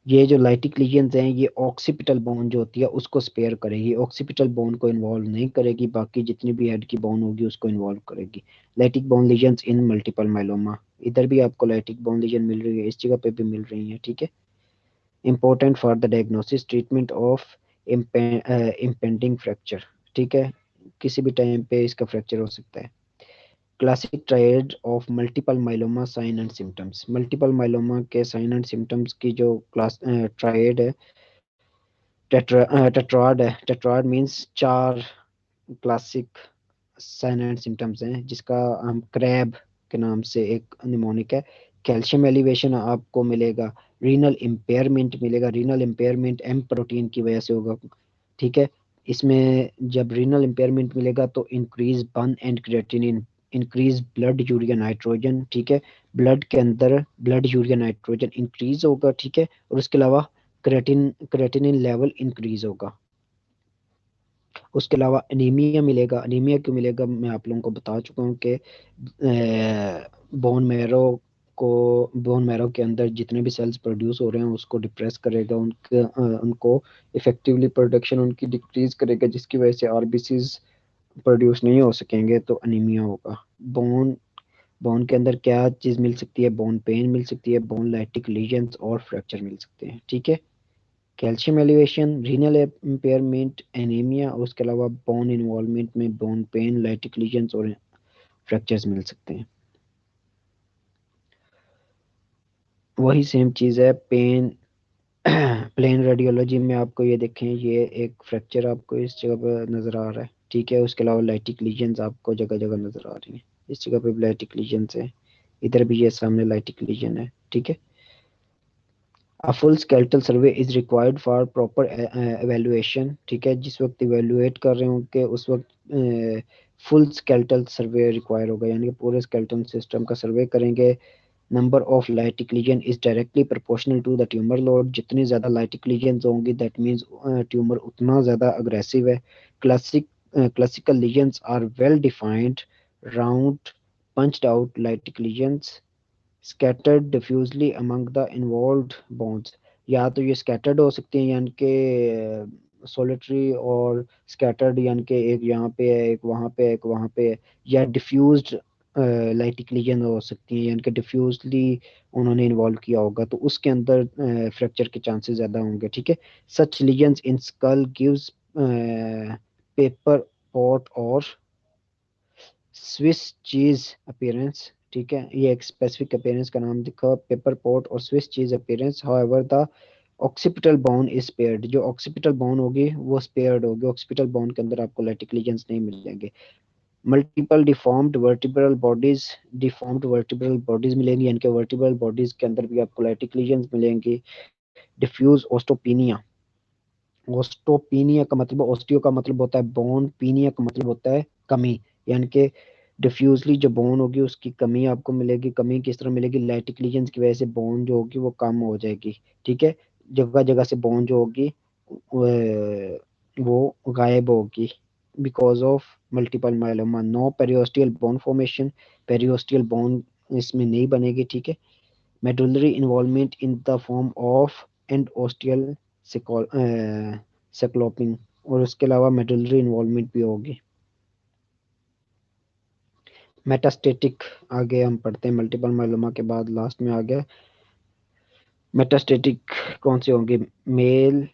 S1: ये जो लाइटिक लीजन्स हैं ये ऑक्सीपिटल बोन जो होती है उसको स्पेयर करेगी, ऑक्सीपिटल बोन को इन्वॉल्व नहीं करेगी, बाकी जितनी भी हेड की बोन होगी उसको इन्वॉल्व करेगी। लाइटिक बोन लीजन्स इन मल्टीपल माइलोमा, इधर भी आपको लाइटिक बोन लीजन मिल रही है, इस जगह पे भी मिल रही है, ठीक है। Important for the diagnosis treatment of impending fracture, ठीक है, किसी भी टाइम पे इसका फ्रैक्चर हो सकता है। Classic triad of multiple myeloma sign and symptoms, multiple myeloma के साइन एंड सिम्टम्स की जो क्लास ट्रायड है टेट्राड है, tetrad means 4 classic sign and symptoms हैं, जिसका हम क्रैब के नाम से एक निमोनिक है। कैल्शियम एलिवेशन आपको मिलेगा, रीनल इम्पेयरमेंट मिलेगा, रीनल इम्पेयरमेंट एम प्रोटीन की वजह से होगा, ठीक है। इसमें जब रीनल इम्पेयरमेंट मिलेगा तो increase burn and creatinine, increase blood urea nitrogen, ठीक है। ब्लड के अंदर ब्लड यूरिया नाइट्रोजन इंक्रीज होगा, ठीक है। और उसके अलावा क्रेटिनिन लेवल इंक्रीज होगा। उसके अलावा एनीमिया मिलेगा। एनीमिया क्यों मिलेगा, मैं आप लोगों को बता चुका हूँ कि बोन मैरो के अंदर जितने भी सेल्स प्रोड्यूस हो रहे हैं उसको डिप्रेस करेगा, उनको इफेक्टिवली प्रोडक्शन उनकी डिक्रीज करेगा, जिसकी वजह से आरबीसीज प्रोड्यूस नहीं हो सकेंगे, तो अनीमिया होगा। बोन बोन के अंदर क्या चीज मिल सकती है, बोन पेन मिल सकती है, बोन लाइटिक लीजन्स और फ्रैक्चर मिल सकते हैं, ठीक है। Calcium elevation, renal impairment, anaemia, और उसके अलावा बोन इन्वॉल्वमेंट में बोन पेन, लाइटिक लीजन्स और फ्रैक्चर्स मिल सकते हैं। वही सेम चीज़ है पेन। प्लेन रेडियोलॉजी में आपको ये देखें, ये एक फ्रैक्चर आपको इस जगह पर नज़र आ रहा है, ठीक है। उसके अलावा लाइटिक लीजन्स आपको जगह जगह नज़र आ रही हैं, इस जगह पे लाइटिक लीजन्स है, इधर भी ये सामने लाइटिक लीजन है, ठीक है। A full skeletal survey is required for proper evaluation, ठीक है। जिस वक्त इवेलुएट कर रहे होंगे उस वक्त फुल स्केलेटल सर्वे रिक्वायर होगा, यानी कि पूरे स्केलेटल सिस्टम का सर्वे करेंगे। Number of lytic lesion is directly proportional to the tumour load, जितनी ज़्यादा लाइटिक लीजन होंगी दैट मीन्स ट्यूमर उतना ज़्यादा अग्रेसिव है। Classical lesions are well defined, round punched out lytic lesions scattered diffusely among the involved bones। या तो ये scattered हो सकती हैं, यानी कि solitary, और scattered यानी कि एक यहाँ पे है, एक वहाँ पे है, एक वहाँ पे है, या diffused लाइटिक लीजन हो सकती है, यानी कि डिफ्यूजली उन्होंने इन्वॉल्व किया होगा, तो उसके अंदर फ्रैक्चर के चांसेस ज़्यादा होंगे, ठीक है। Such lesions in skull gives pepper pot और स्विस चीज अपीयरेंस, ठीक है। ये एक स्पेसिफिक अपीयरेंस का नाम लिखा हुआ, पेपर पॉट और Swiss cheese appearance. However the occipital bone is spared, जो ऑक्सीपिटल बोन होगी वो स्पेयर्ड होगी, ऑक्सीपिटल बोन के अंदर आपको लाइटिक लीजन्स नहीं मिलेंगे। मल्टीपल डिफॉर्म्ड वर्टिब्रल बॉडीज मिलेंगी, यानी कि वर्टिब्रल बॉडीज के अंदर भी आपको लाइटिक लीजन्स मिलेंगी। डिफ्यूज ओस्टोपीनिया, ओस्टोपीनिया का मतलब, ओस्टियो का मतलब होता है बोन, पीनिया का मतलब होता है कमी, यानी कि डिफ्यूजली जो बोन होगी उसकी कमी आपको मिलेगी। कमी किस तरह मिलेगी, लाइटिक लीजन्स की वजह से बोन जो होगी वो कम हो जाएगी, ठीक है। जगह जगह से बोन जो होगी वो गायब होगी because of multiple myeloma. No periosteal bone formation, periosteal bone इसमें नहीं बनेगी, ठीक है। Medullary involvement in the form of endosteal scalloping, और उसके अलावा मेडुलरी इन्वॉल्वमेंट भी होगी। मेटास्टेटिक, आगे हम पढ़ते हैं मल्टीपल माइलोमा के बाद लास्ट में आ गया मेटास्टेटिक। कौन से होंगे, मेल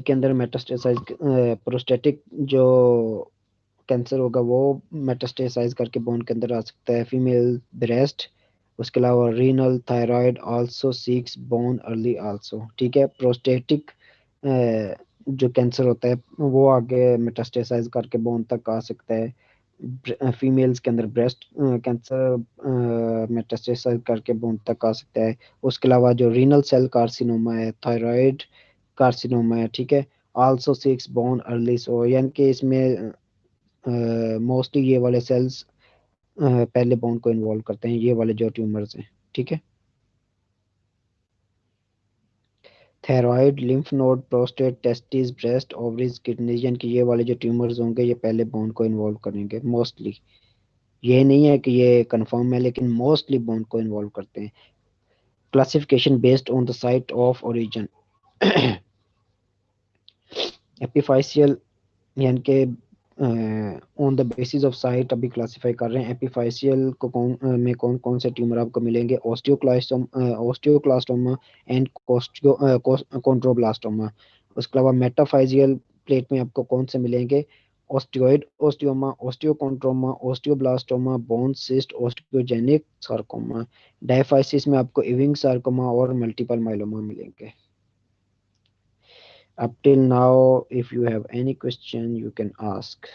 S1: के अंदर मेटास्टेसाइज, प्रोस्टेटिक जो कैंसर होगा वो मेटास्टेसाइज करके बोन के अंदर आ सकता है। फीमेल ब्रेस्ट, उसके अलावा renal thyroid also seeks bone early also, ठीक है। प्रोस्टेटिक जो कैंसर होता है वो आगे मेटास्टेसाइज करके बोन तक आ सकता है। फीमेल्स के अंदर ब्रेस्ट कैंसर मेटास्टेसाइज करके बोन तक आ सकता है। उसके अलावा जो रीनल सेल कार्सिनोमा है, थायराइड कार्सिनोमा है, ठीक है, आल्सो सिक्स बोन अर्ली, सो यानी कि इसमें मोस्टली ये वाले सेल्स पहले बोन को इन्वॉल्व करते हैं, ये वाले जो ट्यूमर्स हैं, ठीक है। Thyroid, lymph node, prostate, testis, breast, ovaries, kidneys, यानी कि ये वाले जो ट्यूमर्स होंगे ये पहले बोन को इन्वॉल्व करेंगे मोस्टली। ये नहीं है कि ये कंफर्म है, लेकिन मोस्टली बोन को इन्वॉल्व करते हैं। Classification based on the site of origin, epiphyseal, यानी कि on the basis of site अभी क्लासिफाई कर रहे हैं। एपिफाइसियल को में कौन कौन से ट्यूमर आपको मिलेंगे, ऑस्टियोक्लास्टोमा एंड कॉन्ट्रोब्लास्टोमा। उसके अलावा मेटाफाइजियल प्लेट में आपको कौन से मिलेंगे, osteoid osteoma, osteochondroma, osteoblastoma, bone cyst, osteogenic sarcoma. Diaphysis में आपको इविंग सार्कोमा और मल्टीपल माइलोमा मिलेंगे। Up till now, if you have any question, you can ask.